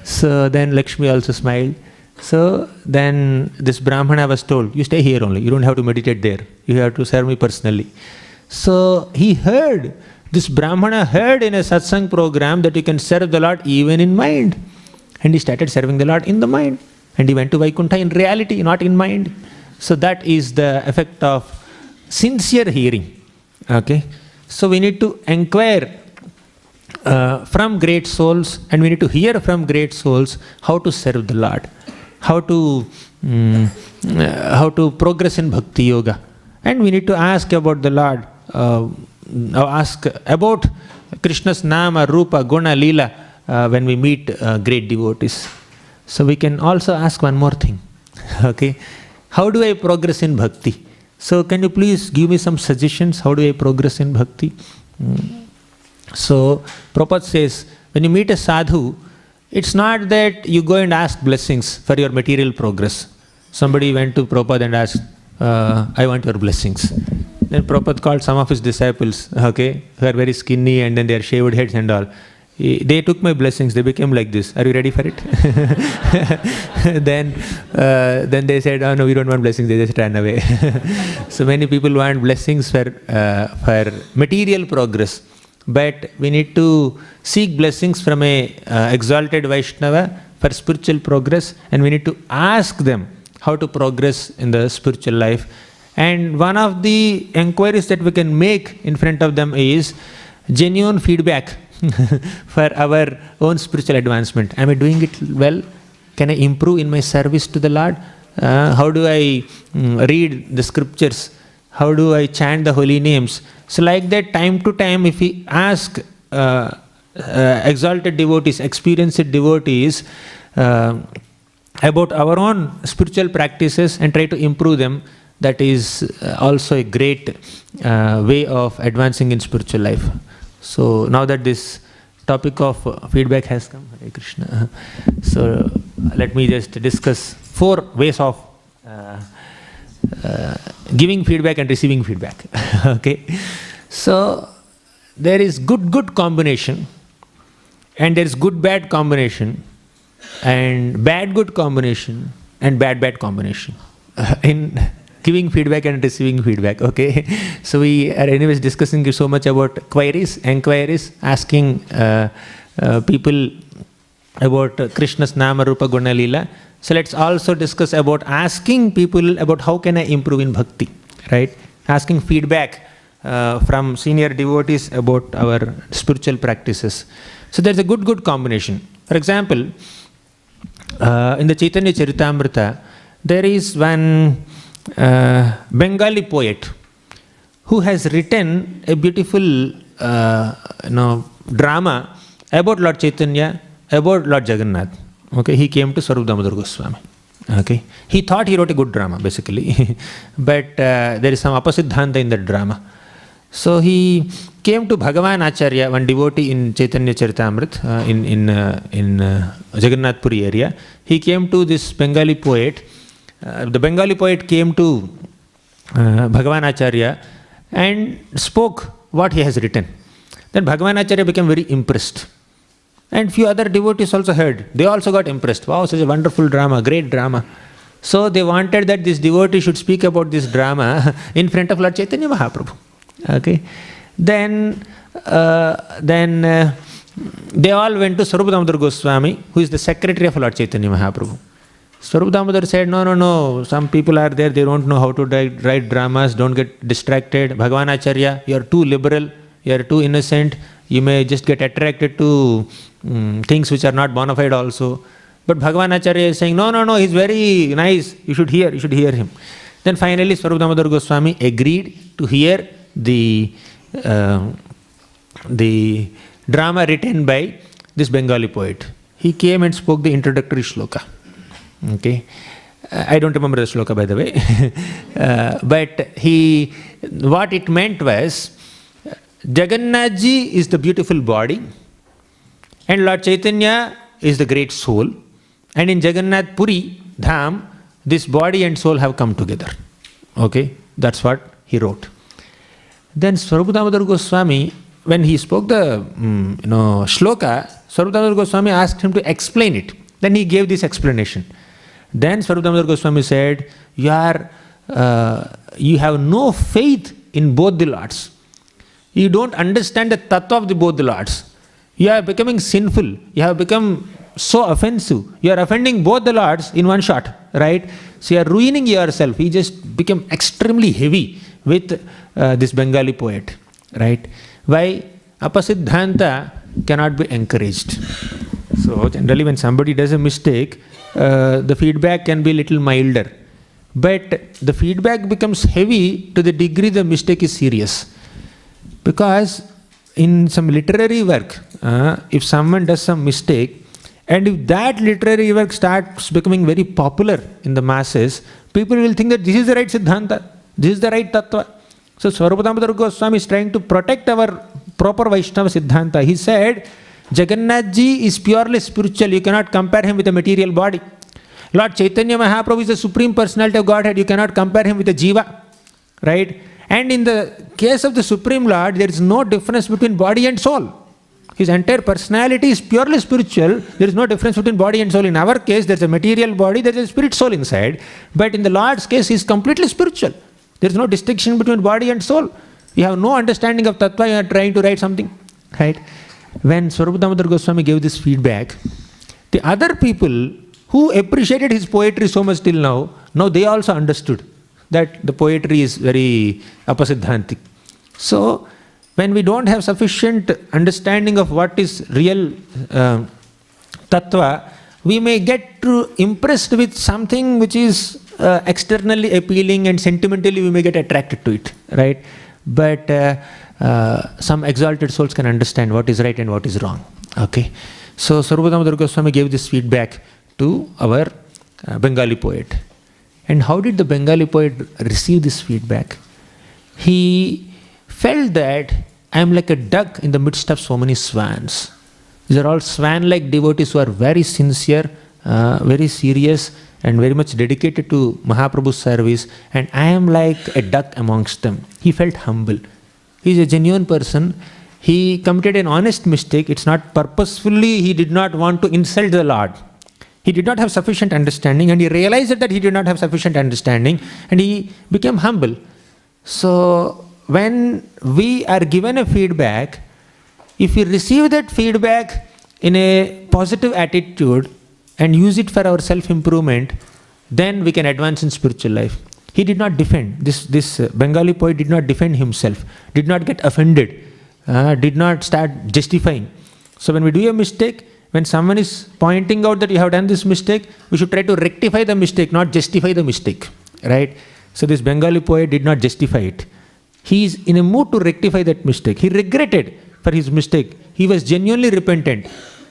So then Lakshmi also smiled. So then this Brahmana was told, you stay here only, you don't have to meditate there, you have to serve me personally. So he heard, this Brahmana heard in a satsang program that you can serve the Lord even in mind. And he started serving the Lord in the mind. And he went to Vaikuntha in reality, not in mind. So that is the effect of sincere hearing. Okay? So we need to inquire from great souls, and we need to hear from great souls how to serve the Lord, how to progress in Bhakti Yoga. And we need to ask about the Lord, ask about Krishna's Nama, Rupa, Guna, Leela when we meet great devotees. So we can also ask one more thing. Okay? How do I progress in Bhakti? So can you please give me some suggestions? How do I progress in Bhakti? So Prabhupada says, when you meet a sadhu, it's not that you go and ask blessings for your material progress. Somebody went to Prabhupada and asked, I want your blessings. Then Prabhupada called some of his disciples, okay, who are very skinny and then they are shaved heads and all. They took my blessings, they became like this. Are you ready for it? Then they said, oh no, we don't want blessings, they just ran away. So many people want blessings for material progress. But we need to seek blessings from a exalted Vaishnava for spiritual progress, and we need to ask them how to progress in the spiritual life. And one of the inquiries that we can make in front of them is genuine feedback for our own spiritual advancement. Am I doing it well? Can I improve in my service to the Lord? How do I read the scriptures? How do I chant the holy names? So like that, time to time, if we ask exalted devotees, experienced devotees about our own spiritual practices and try to improve them, that is also a great way of advancing in spiritual life. So now that this topic of feedback has come, Hare Krishna. So let me just discuss 4 ways of giving feedback and receiving feedback. Okay, so there is good combination, and there is good-bad combination, and bad-good combination, and bad-bad combination in giving feedback and receiving feedback. Okay, so we are anyways discussing so much about inquiries, asking people about Krishna's Nama, Rupa, Guna, Leela. So let's also discuss about asking people about how can I improve in Bhakti, right? Asking feedback from senior devotees about our spiritual practices. So there's a good combination. For example, in the Chaitanya Charitamrita, there is one Bengali poet who has written a beautiful drama about Lord Chaitanya, about Lord Jagannath. Okay, he came to Swarup Damodar Goswami. Okay, he thought he wrote a good drama basically, but there is some apasiddhanta in that drama. So he came to Bhagavāna-acharya, one devotee in Chaitanya Charitamrita, in Jagannath Puri area. He came to this Bengali poet. The Bengali poet came to Bhagavāna-acharya and spoke what he has written. Then Bhagavāna-acharya became very impressed. And few other devotees also heard. They also got impressed. Wow, such a wonderful drama, great drama. So they wanted that this devotee should speak about this drama in front of Lord Chaitanya Mahaprabhu. Okay. Then they all went to Swarup Damodar Goswami, who is the secretary of Lord Chaitanya Mahaprabhu. Swarup Damodar said, no, some people are there, they don't know how to write dramas, don't get distracted. Bhagavāna-acharya, you are too liberal, you are too innocent, you may just get attracted to things which are not bona fide also. But Bhagavāna-acharya is saying, no, he's very nice, you should hear him. Then finally Swarup Damodar Goswami agreed to hear the drama written by this Bengali poet. He came and spoke the introductory shloka. Okay, I don't remember the shloka by the way, but what it meant was, Jagannath ji is the beautiful body, and Lord Chaitanya is the great soul, and in Jagannath Puri Dham, this body and soul have come together. Okay, that's what he wrote. Then Swarup Damodar Goswami when he spoke the shloka, Swarupa Goswami asked him to explain it. Then he gave this explanation. Then Swarupa Goswami said, you have no faith in both the lords. You don't understand the tattva of the both the lords. You are becoming sinful. You have become so offensive. You are offending both the lords in one shot, right? So you are ruining yourself. He just became extremely heavy with this Bengali poet, right? Why? Apasiddhanta cannot be encouraged. So generally when somebody does a mistake, the feedback can be little milder. But the feedback becomes heavy to the degree the mistake is serious. Because in some literary work, if someone does some mistake, and if that literary work starts becoming very popular in the masses, people will think that this is the right Siddhanta, this is the right Tattva. So Swarupa Goswami is trying to protect our proper Vaishnava Siddhanta. He said, Jagannath Ji is purely spiritual, you cannot compare him with a material body. Lord Chaitanya Mahaprabhu is the Supreme Personality of Godhead, you cannot compare him with a Jiva, right? And in the case of the Supreme Lord, there is no difference between body and soul. His entire personality is purely spiritual, there is no difference between body and soul. In our case, there is a material body, there is a spirit soul inside. But in the Lord's case, he is completely spiritual. There is no distinction between body and soul. You have no understanding of Tattva, you are trying to write something, right? When Swarupa Goswami gave this feedback, the other people who appreciated his poetry so much till now they also understood that the poetry is very apasiddhantic. So, when we don't have sufficient understanding of what is real tattva, we may get impressed with something which is externally appealing and sentimentally we may get attracted to it, right? But some exalted souls can understand what is right and what is wrong. Okay, so Swarupa Goswami gave this feedback to our Bengali poet. And how did the Bengali poet receive this feedback? He felt that I am like a duck in the midst of so many swans. These are all swan-like devotees who are very sincere, very serious and very much dedicated to Mahaprabhu's service, and I am like a duck amongst them. He felt humble. He is a genuine person. He committed an honest mistake. It's not purposefully, he did not want to insult the Lord. He did not have sufficient understanding and he realized that he did not have sufficient understanding and he became humble. So, when we are given a feedback, if we receive that feedback in a positive attitude and use it for our self-improvement, then we can advance in spiritual life. He did not defend, this Bengali poet did not defend himself, did not get offended, did not start justifying. So when we do a mistake, when someone is pointing out that you have done this mistake, we should try to rectify the mistake, not justify the mistake, right? So this Bengali poet did not justify it. He is in a mood to rectify that mistake. He regretted for his mistake. He was genuinely repentant.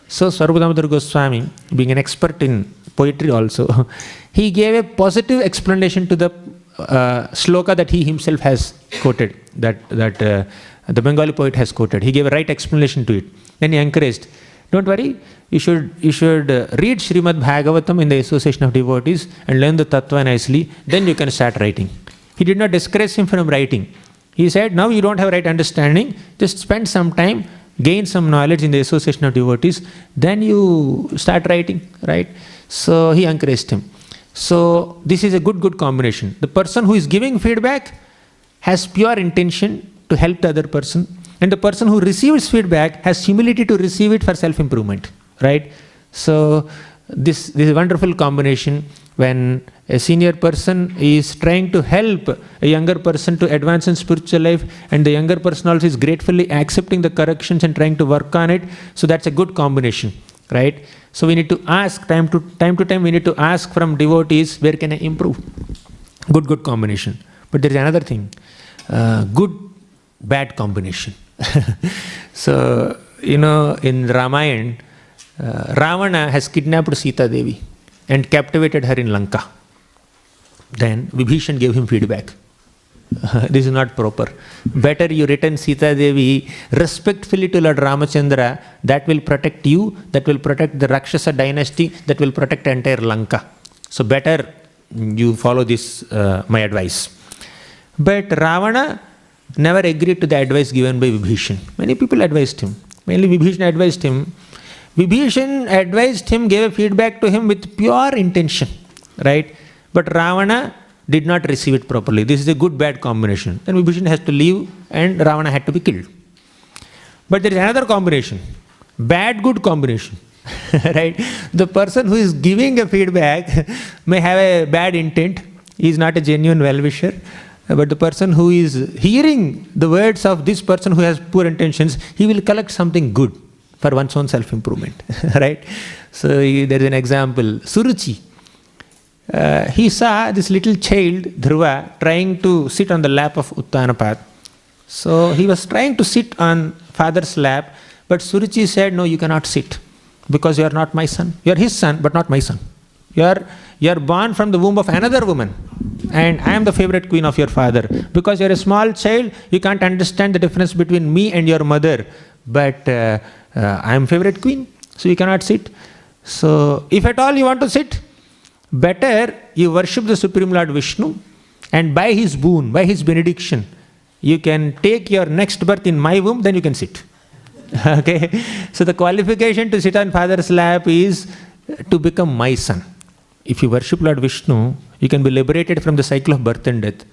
So Swarupa Goswami, being an expert in poetry also, he gave a positive explanation to the shloka that he himself has quoted, that the Bengali poet has quoted. He gave a right explanation to it. Then he encouraged, don't worry, you should read Śrīmad Bhāgavatam in the association of devotees and learn the tattva nicely, then you can start writing. He did not discourage him from writing. He said, now you don't have right understanding, just spend some time, gain some knowledge in the association of devotees, then you start writing, right? So he encouraged him. So this is a good combination. The person who is giving feedback has pure intention to help the other person, and the person who receives feedback has humility to receive it for self-improvement, right? So this is a wonderful combination when a senior person is trying to help a younger person to advance in spiritual life, and the younger person also is gratefully accepting the corrections and trying to work on it. So that's a good combination, right? So we need to ask, time to time we need to ask from devotees, where can I improve? Good combination. But there is another thing, good, bad combination. So, in Ramayana, Ravana has kidnapped Sita Devi and captivated her in Lanka. Then Vibhishan gave him feedback. This is not proper. Better you return Sita Devi respectfully to Lord Ramachandra. That will protect you, that will protect the Rakshasa dynasty, that will protect entire Lanka. So better you follow this, my advice. But Ravana never agreed to the advice given by Vibhishan. Many people advised him. Mainly Vibhishan advised him. Vibhishan advised him, gave a feedback to him with pure intention, right? But Ravana did not receive it properly. This is a good-bad combination. Then Vibhishan has to leave and Ravana had to be killed. But there is another combination, bad-good combination, right? The person who is giving a feedback may have a bad intent. He is not a genuine well-wisher. But the person who is hearing the words of this person who has poor intentions, he will collect something good for one's own self-improvement, right? So there is an example, Suruchi. He saw this little child, Dhruva, trying to sit on the lap of Uttanapad. So he was trying to sit on father's lap, but Suruchi said, no, you cannot sit because you are not my son. You are his son, but not my son. You are born from the womb of another woman, and I am the favorite queen of your father. Because you are a small child, you can't understand the difference between me and your mother, but I am favorite queen, so you cannot sit. So if at all you want to sit, better you worship the Supreme Lord Vishnu, and by his boon, by his benediction, you can take your next birth in my womb, then you can sit. Okay? So the qualification to sit on father's lap is to become my son. If you worship Lord Vishnu, you can be liberated from the cycle of birth and death.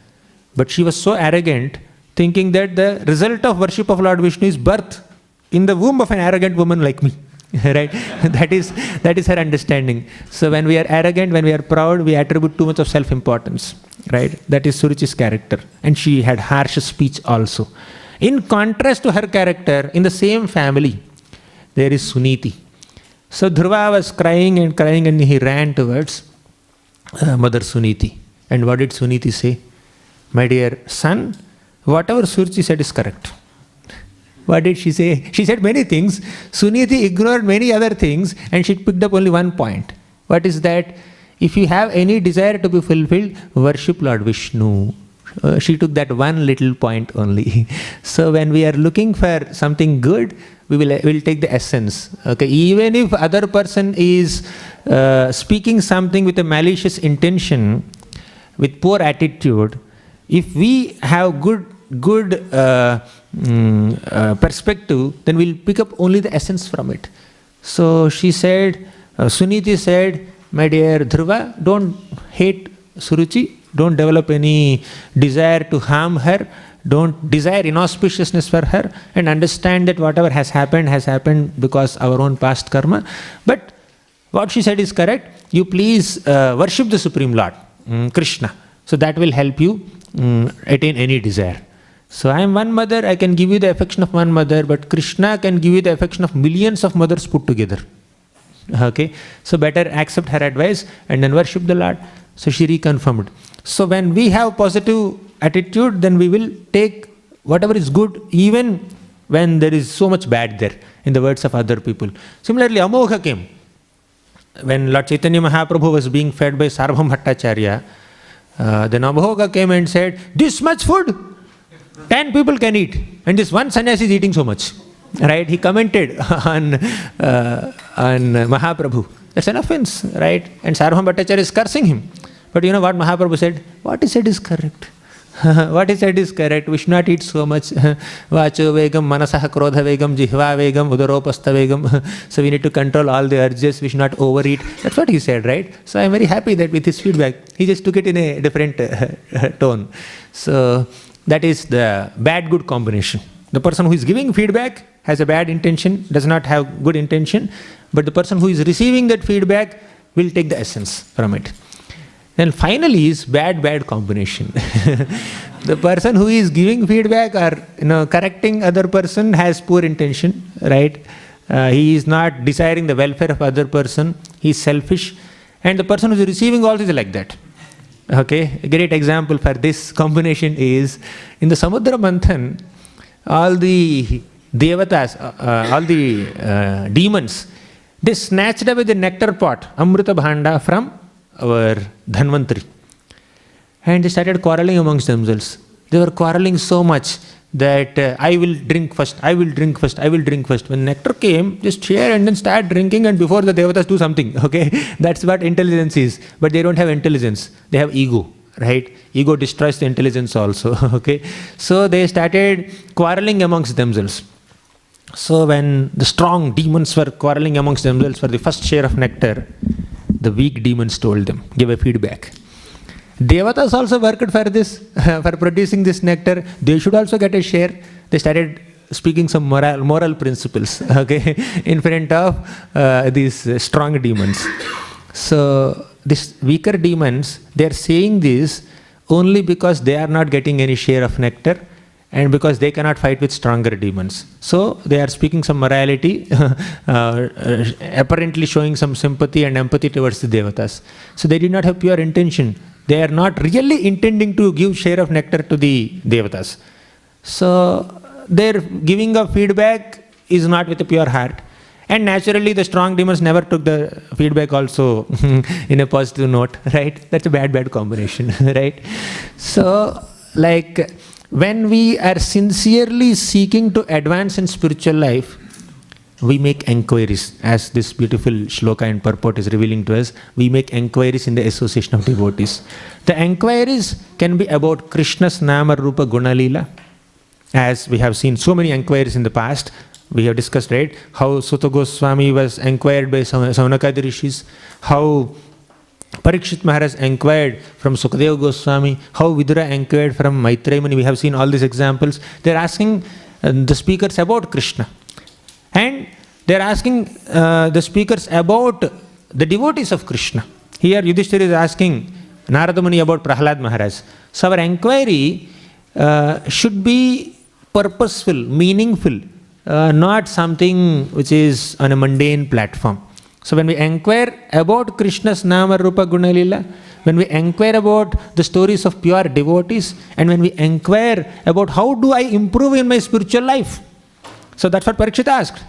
But she was so arrogant, thinking that the result of worship of Lord Vishnu is birth in the womb of an arrogant woman like me. Right? That is her understanding. So when we are arrogant, when we are proud, we attribute too much of self-importance. Right? That is Suruchi's character. And she had harsh speech also. In contrast to her character, in the same family, there is Suniti. So Dhruva was crying and he ran towards Mother Suniti. And what did Suniti say? My dear son, whatever Suruchi said is correct. What did she say? She said many things. Suniti ignored many other things and she picked up only one point. What is that? If you have any desire to be fulfilled, worship Lord Vishnu. She took that one little point only. So when we are looking for something good, we'll take the essence. Okay, even if other person is speaking something with a malicious intention, with poor attitude, if we have good perspective, then we'll pick up only the essence from it. So she said, Suniti said, my dear Dhruva, don't hate Suruchi, don't develop any desire to harm her, don't desire inauspiciousness for her, and understand that whatever has happened because our own past karma. But what she said is correct. You please worship the Supreme Lord, Krishna. So that will help you attain any desire. So I am one mother, I can give you the affection of one mother, but Krishna can give you the affection of millions of mothers put together. Okay, so better accept her advice and then worship the Lord. So she reconfirmed. So when we have positive attitude, then we will take whatever is good, even when there is so much bad there, in the words of other people. Similarly, Amogha came. When Lord Chaitanya Mahaprabhu was being fed by Founder-Acharya, then Amogha came and said, this much food, 10 people can eat, and this one sannyasi is eating so much. Right? He commented on Mahaprabhu. That's an offense, right? And Founder-Acharya is cursing him. But you know what Mahaprabhu said? What he said is correct. What he said is correct. We should not eat so much. Vacho vegam, manasah krodha vegam, jihva vegam, udaropastha vegam. So we need to control all the urges. We should not overeat. That's what he said, right? So I'm very happy that with his feedback, he just took it in a different tone. So that is the bad-good combination. The person who is giving feedback has a bad intention, does not have good intention, but the person who is receiving that feedback will take the essence from it. Then finally is bad combination. The person who is giving feedback or correcting other person has poor intention, right? He is not desiring the welfare of other person. He is selfish, and the person who is receiving also is like that. Okay, a great example for this combination is in the Samudra Manthan. All the devatas, all the demons, they snatched away the nectar pot, Amrita Bhanda, from our Dhanvantari. And they started quarreling amongst themselves. They were quarreling so much that I will drink first, I will drink first, I will drink first. When nectar came, just share and then start drinking, and before the devatas do something. Okay, that's what intelligence is. But they don't have intelligence, they have ego. right? Ego destroys the intelligence also, okay? So they started quarreling amongst themselves. So when the strong demons were quarreling amongst themselves for the first share of nectar, the weak demons told them, give a feedback. Devatas also worked for this, for producing this nectar. They should also get a share. They started speaking some moral principles, okay, in front of these strong demons. So these weaker demons, they are saying this only because they are not getting any share of nectar and because they cannot fight with stronger demons. So they are speaking some morality, apparently showing some sympathy and empathy towards the devatas. So they did not have pure intention. They are not really intending to give share of nectar to the devatas. So their giving of feedback is not with a pure heart. And naturally the strong demons never took the feedback also in a positive note, right? That's a bad combination, right? So like when we are sincerely seeking to advance in spiritual life, we make enquiries, as this beautiful shloka and purport is revealing to us. We make enquiries in the association of devotees. The enquiries can be about Krishna's Nama Rupa Guna Leela, as we have seen so many enquiries in the past. We have discussed, right, how Sutta Goswami was enquired by Saunakadi Rishis, how Parikshit Maharaj enquired from Sukadeva Goswami, how Vidura enquired from Maitreya Muni. We have seen all these examples. They are asking the speakers about Krishna. And they are asking the speakers about the devotees of Krishna. Here Yudhishthira is asking Narada Muni about Prahlad Maharaj. So our enquiry should be purposeful, meaningful, not something which is on a mundane platform. So when we inquire about Krishna's Nama Rupa Guna Leela, when we inquire about the stories of pure devotees, and when we inquire about how do I improve in my spiritual life. So that's what Parikshit asked.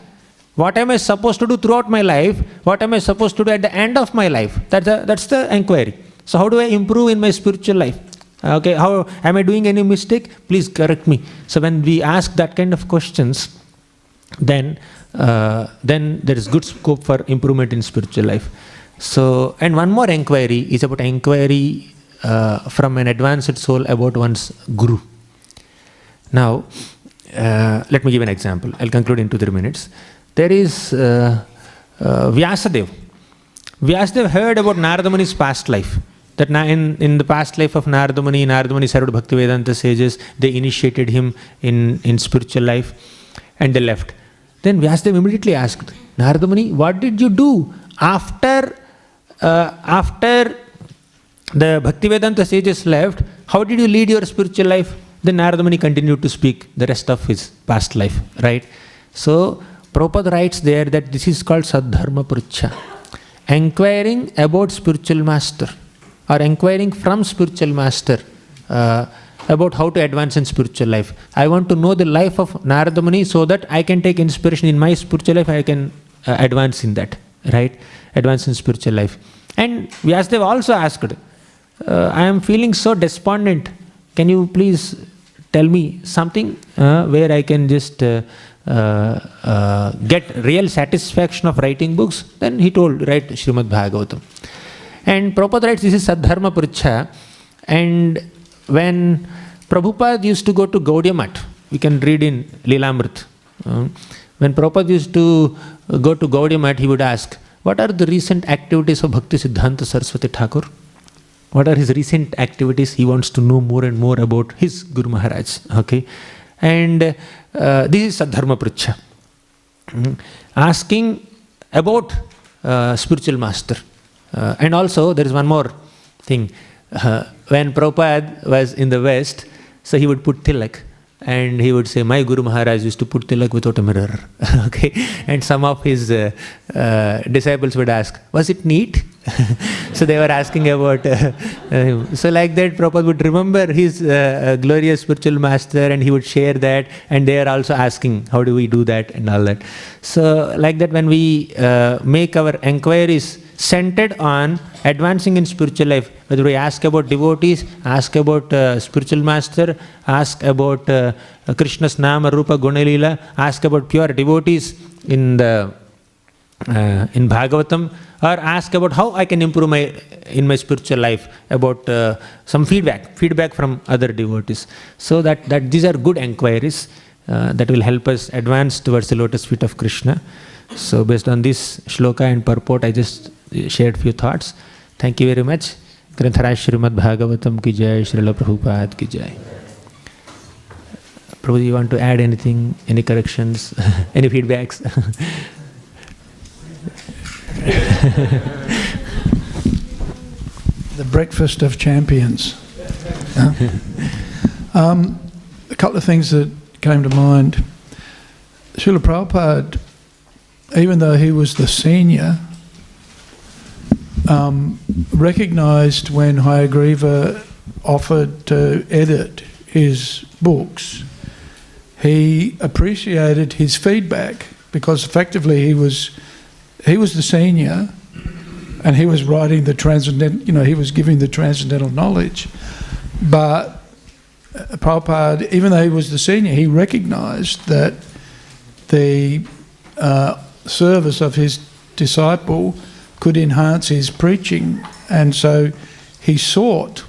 What am I supposed to do throughout my life? What am I supposed to do at the end of my life? That's the inquiry. So how do I improve in my spiritual life? Okay, how am I doing any mistake? Please correct me. So when we ask that kind of questions, then there is good scope for improvement in spiritual life. So, and one more inquiry is about inquiry from an advanced soul about one's guru. Now, let me give an example. I'll conclude in 2-3 minutes. There is Vyasadeva. Vyasadeva heard about Narada Muni's past life. That in the past life of Narada Muni served Bhaktivedanta sages. They initiated him in spiritual life and they left. Then Vyasadeva immediately asked, Narada Muni, what did you do after the Bhaktivedanta sages left? How did you lead your spiritual life? Then Narada Muni continued to speak the rest of his past life, right? So Prabhupada writes there that this is called Sadharma Prucha. Enquiring about spiritual master or enquiring from spiritual master about how to advance in spiritual life. I want to know the life of Narada Muni so that I can take inspiration in my spiritual life. I can advance in that, right? Advance in spiritual life. And Vyasadeva also asked, I am feeling so despondent. Can you please tell me something where I can just get real satisfaction of writing books? Then he told, write Śrīmad Bhāgavatam. And Prabhupada writes, this is Sadharma Prucha. And when Prabhupada used to go to Gaudiya Math, we can read in Leelamrit. When Prabhupada used to go to Gaudiya Math, he would ask, what are the recent activities of Bhakti Siddhanta Saraswati Thakur? What are his recent activities? He wants to know more and more about his Guru Maharaj. Okay, and this is Sadharma Prucha. Asking about spiritual master. And also there is one more thing. When Prabhupada was in the West, so he would put tilak. And he would say, my Guru Maharaj used to put tilak without a mirror. Okay, and some of his disciples would ask, was it neat? So they were asking about him. So like that, Prabhupada would remember his glorious spiritual master and he would share that. And they are also asking, how do we do that and all that. So like that, when we make our enquiries centered on advancing in spiritual life, whether we ask about devotees, ask about spiritual master, ask about Krishna's Nama Rupa Guna Leela, ask about pure devotees in the in Bhagavatam, or ask about how I can improve in my spiritual life, about some feedback from other devotees. So that these are good enquiries that will help us advance towards the lotus feet of Krishna. So based on this shloka and purport, I just shared few thoughts. Thank you very much. Granthara Śrīmad Bhāgavatam ki jai, Srila Prabhupada ki jai. Prabhu, you want to add anything, any corrections, any feedbacks? The breakfast of champions. A couple of things that came to mind. Srila Prabhupada, even though he was the senior, recognised when Hayagriva offered to edit his books, he appreciated his feedback, because effectively he was the senior, and he was writing the transcendental, he was giving the transcendental knowledge. But Prabhupada, even though he was the senior, he recognised that the service of his disciple could enhance his preaching, and so he sought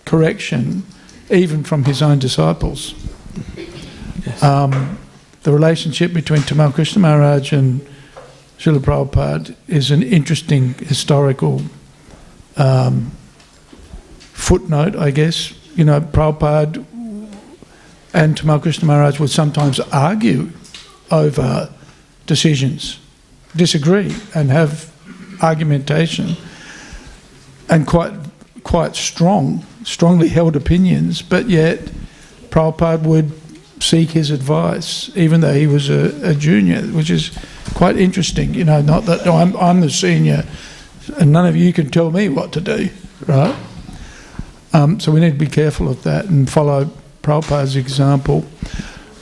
correction even from his own disciples. Yes. The relationship between Tamal Krishna Maharaj and Srila Prabhupada is an interesting historical footnote, I guess. Prabhupada and Tamal Krishna Maharaj would sometimes argue over decisions, disagree and have argumentation, and quite strongly held opinions, but yet Prabhupada would seek his advice, even though he was a junior, which is quite interesting. Not that I'm the senior and none of you can tell me what to do, right? So we need to be careful of that and follow Prabhupada's example.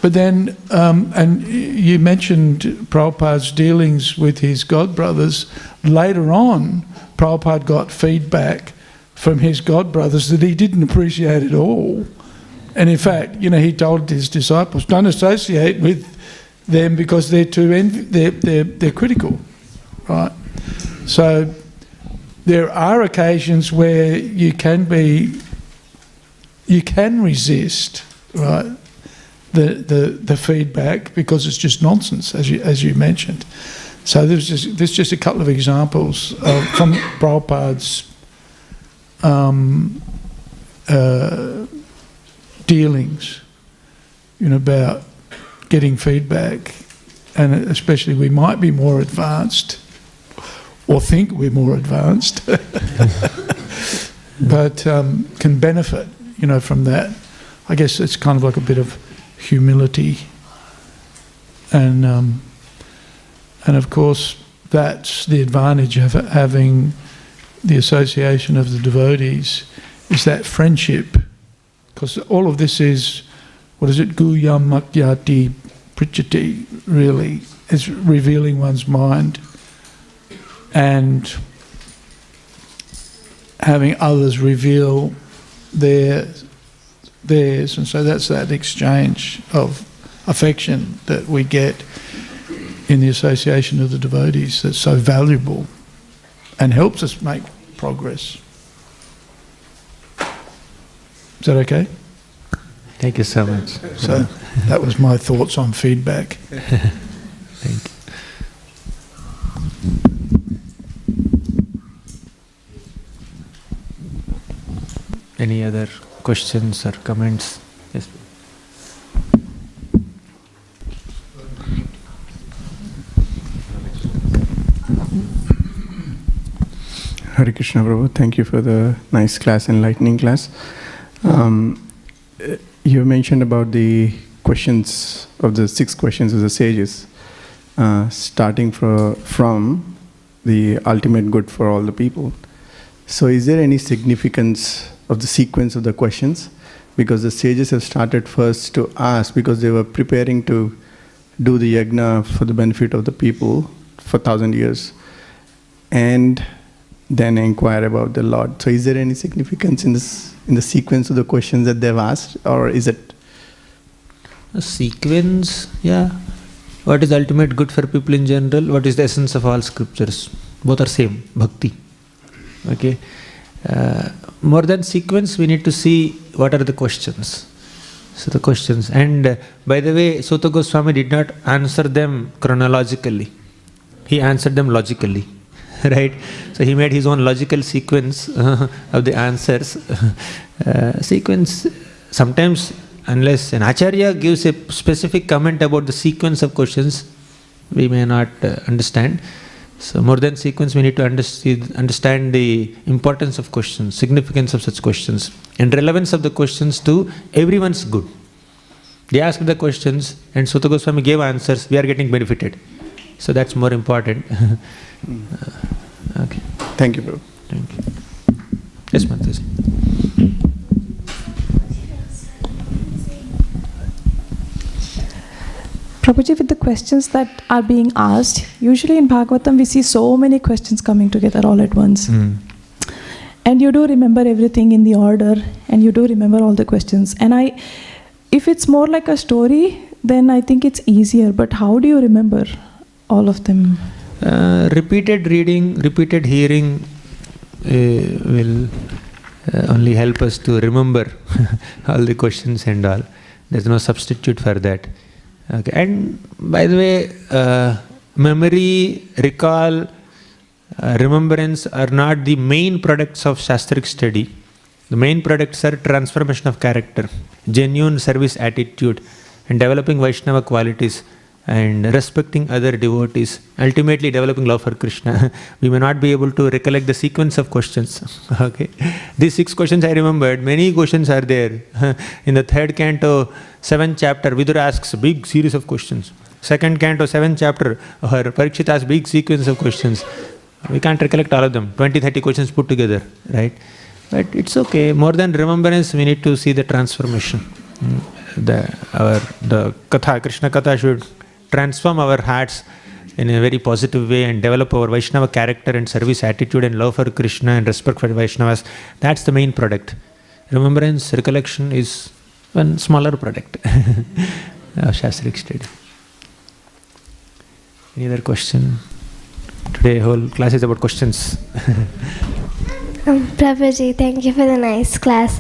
But then, and you mentioned Prabhupada's dealings with his godbrothers. Later on, Prabhupada got feedback from his godbrothers that he didn't appreciate at all. And in fact, he told his disciples, don't associate with them because they're they're critical, right? So there are occasions where you can resist, right, the feedback, because it's just nonsense, as you mentioned. So there's just a couple of examples from Prabhupada's dealings, about getting feedback, and especially we might be more advanced or think we're more advanced, but can benefit, from that. I guess it's kind of like a bit of humility, and of course that's the advantage of having the association of the devotees, is that friendship. Because all of this is, Guyam Makyati Prichati, really. It's revealing one's mind and having others reveal theirs. And so that's that exchange of affection that we get in the association of the devotees that's so valuable and helps us make progress. Is that okay? Thank you so much. So that was my thoughts on feedback. Thank you. Any other questions or comments? Yes. Hare Krishna, Prabhu. Thank you for the nice class, enlightening class. You mentioned about the questions of the 6 questions of the sages, starting from the ultimate good for all the people. So is there any significance of the sequence of the questions? Because the sages have started first to ask, because they were preparing to do the yajna for the benefit of the people for 1,000 years, and then inquire about the Lord. So is there any significance in the sequence of the questions that they've asked, or is it? A sequence, yeah. What is the ultimate good for people in general? What is the essence of all scriptures? Both are same, bhakti. Okay. More than sequence, we need to see what are the questions. So the questions, and by the way, Suta Goswami did not answer them chronologically. He answered them logically, right? So he made his own logical sequence of the answers. Sequence, sometimes, unless an Acharya gives a specific comment about the sequence of questions, we may not understand. So more than sequence, we need to understand the importance of questions, significance of such questions, and relevance of the questions to everyone's good. They asked the questions and Suta Goswami gave answers, we are getting benefited. So that's more important. Okay. Thank you, Prabhu. Thank you. Yes, Mataji. Prabhuji, with the questions that are being asked, usually in Bhagavatam we see so many questions coming together all at once. And you do remember everything in the order, and you do remember all the questions. And if it's more like a story, then I think it's easier. But how do you remember all of them? Repeated reading, repeated hearing will only help us to remember all the questions and all. There's no substitute for that. Okay. And by the way, memory, recall, remembrance are not the main products of Shastric study. The main products are transformation of character, genuine service attitude, and developing Vaishnava qualities, and respecting other devotees, ultimately developing love for Krishna. We may not be able to recollect the sequence of questions. Okay, these 6 questions I remembered. Many questions are there. In the 3rd canto, 7th chapter, Vidura asks a big series of questions. 2nd canto, 7th chapter, Parikshit asks big sequence of questions. We can't recollect all of them. 20-30 questions put together, right? But it's okay. More than remembrance, we need to see the transformation. The Katha, Krishna Katha should transform our hearts in a very positive way and develop our Vaishnava character and service attitude and love for Krishna and respect for Vaishnavas. That's the main product. Remembrance, recollection is one smaller product of Shastric study. Any other question? Today whole class is about questions. Prabhuji, thank you for the nice class.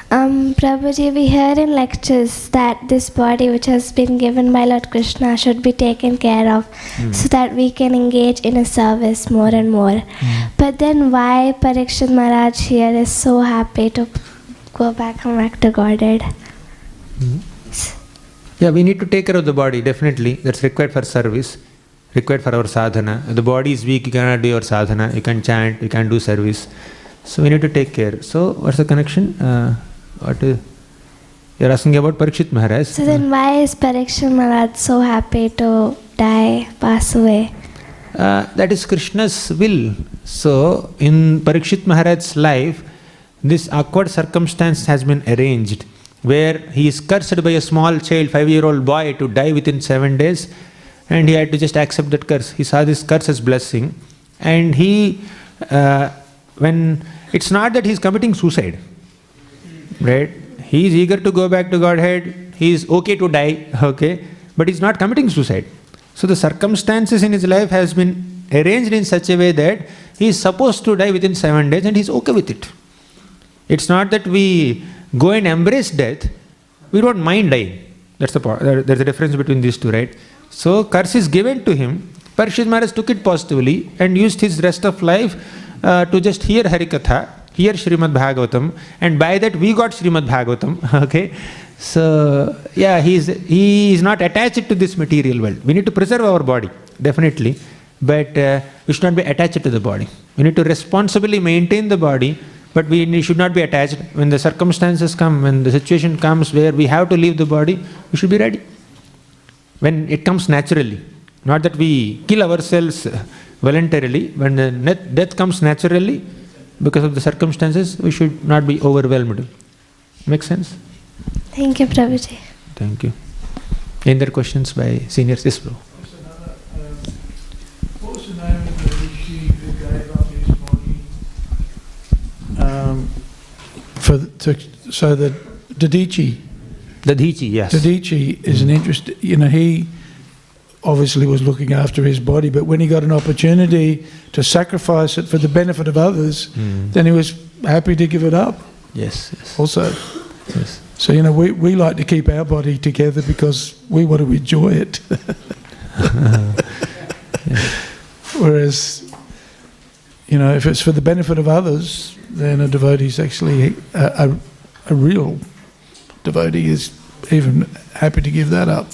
Prabhuji, we heard in lectures that this body which has been given by Lord Krishna should be taken care of so that we can engage in a service more and more. But then why Parikshit Maharaj here is so happy to come back to Godhead? Yeah, we need to take care of the body, definitely. That's required for service, required for our sadhana. If the body is weak, you cannot do your sadhana, you can chant, you can do service. So we need to take care. So what's the connection? You're asking about Parikshit Maharaj. So then why is Parikshit Maharaj so happy to die, pass away? That is Krishna's will. So in Parikshit Maharaj's life, this awkward circumstance has been arranged where he is cursed by a small child, 5-year-old boy, to die within 7 days, and he had to just accept that curse. He saw this curse as blessing, and when it's not that he is committing suicide, right? He is eager to go back to Godhead, he is okay to die, okay, but he is not committing suicide. So the circumstances in his life has been arranged in such a way that he is supposed to die within 7 days and he is okay with it. It's not that we go and embrace death, we don't mind dying. That's the part. There's a difference between these two, right? So curse is given to him. Parikshit Maharaj took it positively and used his rest of life to just hear Harikatha, hear Śrīmad Bhāgavatam, and by that we got Śrīmad Bhāgavatam. Okay, so yeah, he is not attached to this material world. We need to preserve our body, definitely, but we should not be attached to the body. We need to responsibly maintain the body, but we should not be attached. When the circumstances come, when the situation comes where we have to leave the body, we should be ready. When it comes naturally, not that we kill ourselves voluntarily. When the death comes naturally, because of the circumstances, we should not be overwhelmed. Make sense? Thank you, Prabhuji. Thank you. Any other questions by seniors? Yes, bro. What was the name of the rishi who gave up his body? So that Dadichi. Dadichi, yes. Dadichi is an interest. He obviously was looking after his body, but when he got an opportunity to sacrifice it for the benefit of others, then he was happy to give it up. Yes, yes. Also. Yes. So, we like to keep our body together because we want to enjoy it. Whereas, if it's for the benefit of others, then a devotee is actually a real devotee is even happy to give that up.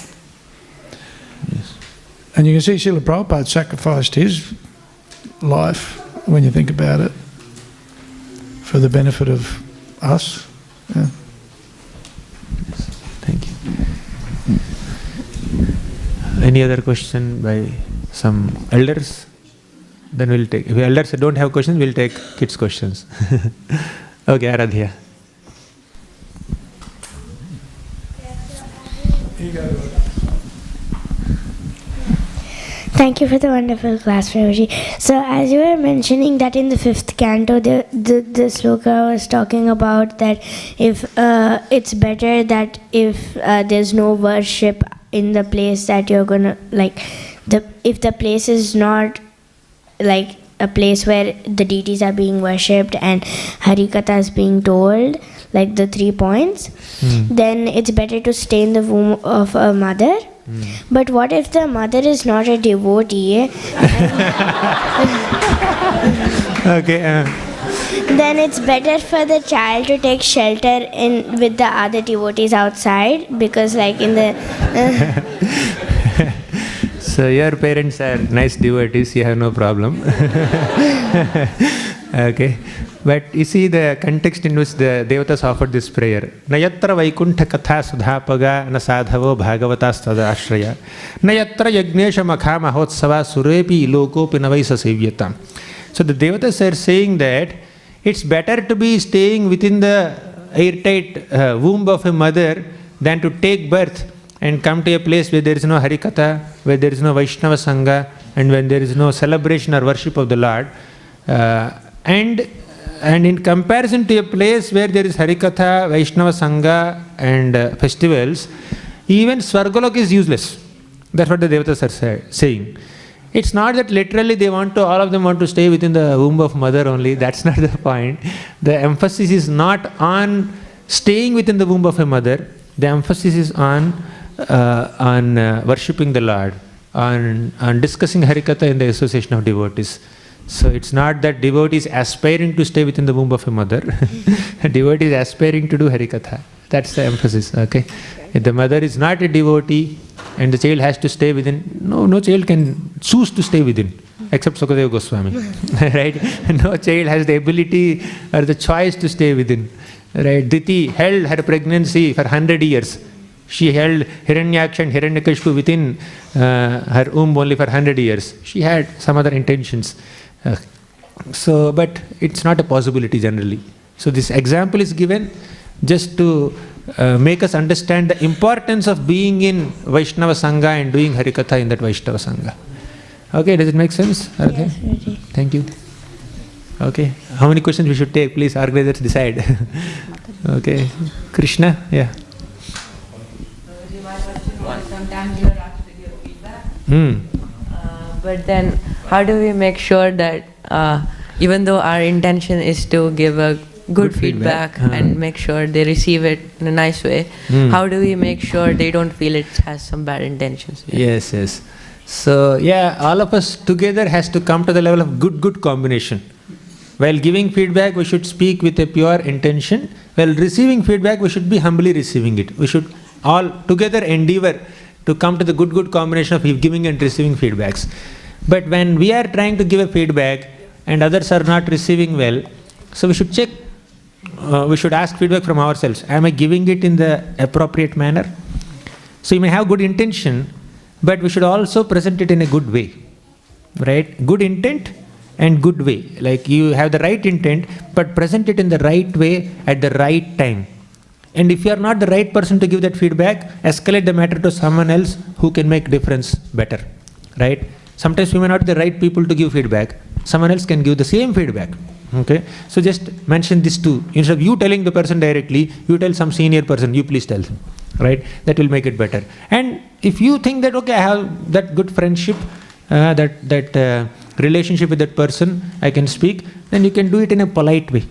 Yes. And you can see Srila Prabhupada sacrificed his life, when you think about it, for the benefit of us. Yeah. Thank you. Any other question by some elders? Then we'll take. If elders don't have questions, we'll take kids' questions. Okay, Aradhya. Thank you for the wonderful class, Prabhuji. So, as you were mentioning that in the 5th canto, the sloka was talking about that if it's better that if there's no worship in the place that you're gonna if the place is not like a place where the deities are being worshipped and Harikatha is being told, like the 3 points, then it's better to stay in the womb of a mother. But what if the mother is not a devotee? Okay. Then it's better for the child to take shelter with the other devotees outside, because like in the... So your parents are nice devotees, you have no problem. Okay. But you see the context in which the Devatas offered this prayer. Nayatra Vaikuntha Katha Sudhapaga na sadhavo Bhagavatas Ashraya. Nayatra Yagnesha Makha Mahotsava Surepi Loko Pinavaisa Sevyatam. So the Devatas are saying that it's better to be staying within the airtight womb of a mother than to take birth and come to a place where there is no Harikatha, where there is no Vaishnava Sangha, and when there is no celebration or worship of the Lord. And in comparison to a place where there is Harikatha, Vaishnava Sangha and festivals, even Svargaloka is useless. That's what the Devatas are saying. It's not that literally all of them want to stay within the womb of mother only. That's not the point. The emphasis is not on staying within the womb of a mother. The emphasis is on worshipping the Lord, on discussing Harikatha in the association of devotees. So it's not that devotee is aspiring to stay within the womb of a mother. A devotee is aspiring to do Harikatha. That's the emphasis. Okay. If the mother is not a devotee and the child has to stay within, no child can choose to stay within, except Sukadeva Goswami. Right? No child has the ability or the choice to stay within. Right? Diti held her pregnancy for 100 years. She held Hiranyaksha and Hiranyakashipu within her womb only for 100 years. She had some other intentions. But it's not a possibility generally. So this example is given just to make us understand the importance of being in Vaishnava Sangha and doing Harikatha in that Vaishnava Sangha. Okay, does it make sense? Okay. Yes, Rudy. Thank you. Okay, how many questions we should take? Please, organizers decide. Okay, Krishna, yeah. Sometimes you are asked to give feedback. But then, how do we make sure that even though our intention is to give a good feedback and make sure they receive it in a nice way, how do we make sure they don't feel it has some bad intentions? Yes. So, all of us together has to come to the level of good combination. While giving feedback, we should speak with a pure intention. While receiving feedback, we should be humbly receiving it. We should all together endeavor to come to the good combination of giving and receiving feedbacks. But when we are trying to give a feedback and others are not receiving well, so we should check, we should ask feedback from ourselves. Am I giving it in the appropriate manner? So you may have good intention, but we should also present it in a good way. Right? Good intent and good way. Like you have the right intent, but present it in the right way at the right time. And if you are not the right person to give that feedback, escalate the matter to someone else who can make difference better. Right? Sometimes we may not be the right people to give feedback. Someone else can give the same feedback. Okay? So just mention this too. Instead of you telling the person directly, you tell some senior person, you please tell him. right? That will make it better. And if you think that, okay, I have that good friendship, that relationship with that person, I can speak, then you can do it in a polite way.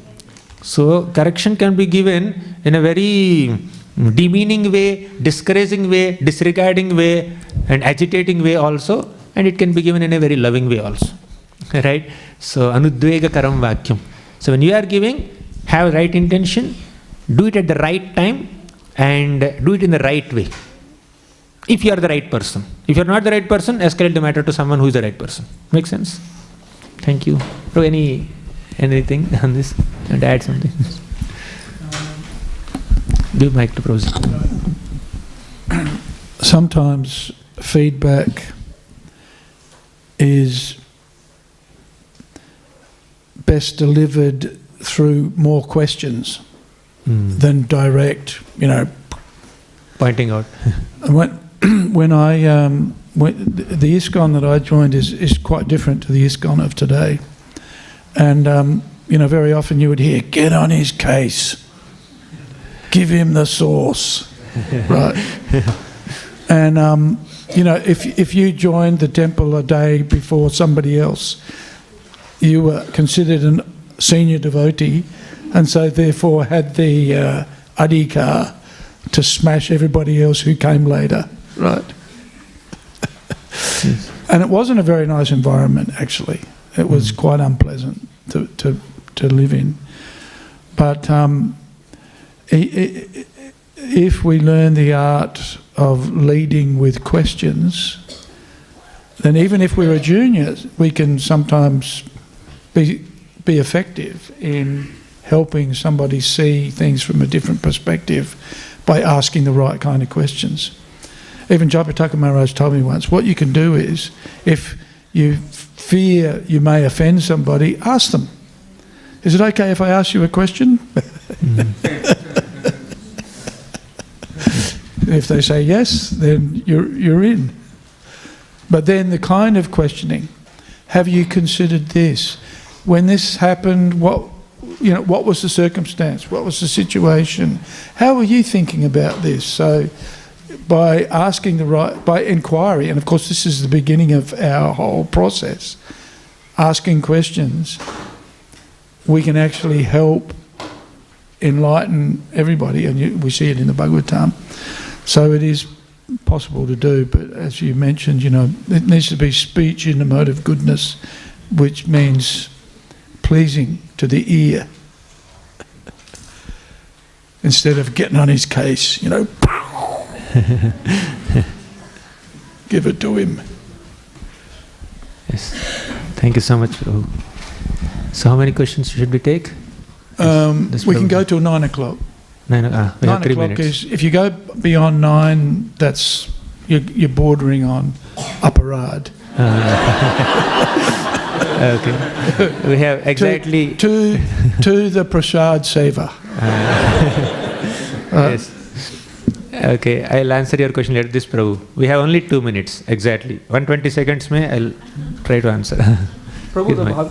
So correction can be given in a very demeaning way, discouraging way, disregarding way, and agitating way also, and it can be given in a very loving way also, right? So anudvega karam vakyam. So when you are giving, have right intention, do it at the right time, and do it in the right way. If you are the right person. If you are not the right person, escalate the matter to someone who is the right person. Make sense? Thank you. So anything on this? And add something? Give mic to Prabhu. Sometimes feedback is best delivered through more questions than direct, Pointing out. When I the ISKCON that I joined is quite different to the ISKCON of today, and very often you would hear, "Get on his case, give him the sauce," right? And if you joined the temple a day before somebody else, you were considered a senior devotee, and so therefore had the adhikar to smash everybody else who came later, right? Yes. And it wasn't a very nice environment, actually. It was quite unpleasant to live in. But if we learn the art of leading with questions, then even if we're a junior, we can sometimes be effective in helping somebody see things from a different perspective by asking the right kind of questions. Even Jayapataka Maharaj told me once, what you can do is, if you fear you may offend somebody, ask them, "Is it okay if I ask you a question?" If they say yes, then you're in. But then the kind of questioning, have you considered this? When this happened, what was the circumstance? What was the situation? How were you thinking about this? So by asking by inquiry, and of course this is the beginning of our whole process, asking questions, we can actually help enlighten everybody, and we see it in the Bhagavatam. So it is possible to do, but as you mentioned, it needs to be speech in the mode of goodness, which means pleasing to the ear, instead of getting on his case, give it to him. Yes. Thank you so much, Prabhu. So how many questions should we take? We can go till 9 o'clock. We have 3 o'clock minutes. is, if you go beyond 9, that's you're bordering on aparad. Okay. We have exactly to the prasad seva. Yes. Okay, I'll answer your question later. This Prabhu, we have only 2 minutes exactly. 120 seconds I'll try to answer. Prabhu,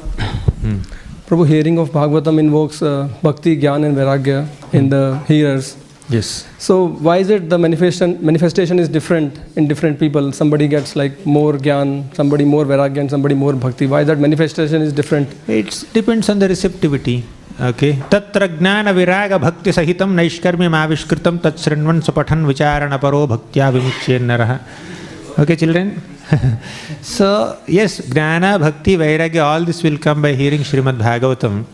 Prabhu, hearing of Bhagavatam invokes bhakti, jnana and vairagya in the hearers. Yes. So why is it the manifestation is different in different people? Somebody gets like more jnana, somebody more vairagya, and somebody more bhakti. Why that manifestation is different? It depends on the receptivity. Okay. Tatra jnana viraga bhakti sahitam naishkarmyam avishkritam tat srinvan supathan vicharana paro bhaktya vimuchyen naraha. Okay, children? So, yes, jnana, bhakti, vairagya, all this will come by hearing Śrīmad Bhāgavatam.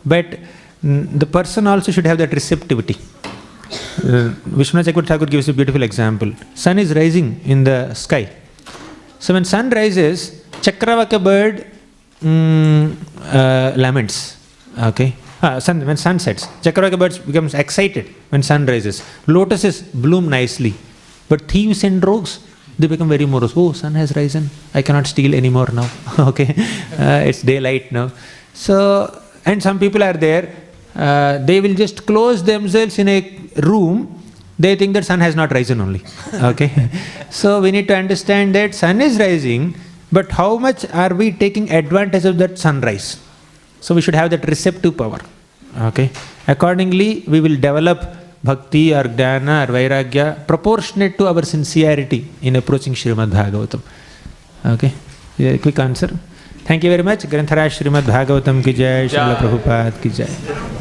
But the person also should have that receptivity. Vishwanath Chakravarti Thakur gives a beautiful example. Sun is rising in the sky. So when sun rises, Chakravaka bird laments. Okay. When sun sets, Chakravaka bird becomes excited when sun rises. Lotuses bloom nicely. But thieves and rogues, they become very morose. Oh, sun has risen. I cannot steal anymore now. Okay. It's daylight now. So, and some people are there, they will just close themselves in a room. They think that sun has not risen only. Okay. So we need to understand that sun is rising, but how much are we taking advantage of that sunrise? So we should have that receptive power. Okay. Accordingly, we will develop bhakti or dhyana or vairagya proportionate to our sincerity in approaching Śrīmad Bhāgavatam. Okay, yeah, quick answer. Thank you very much. Granthara Śrīmad Bhāgavatam ki jai, Srila Prabhupada ki jai.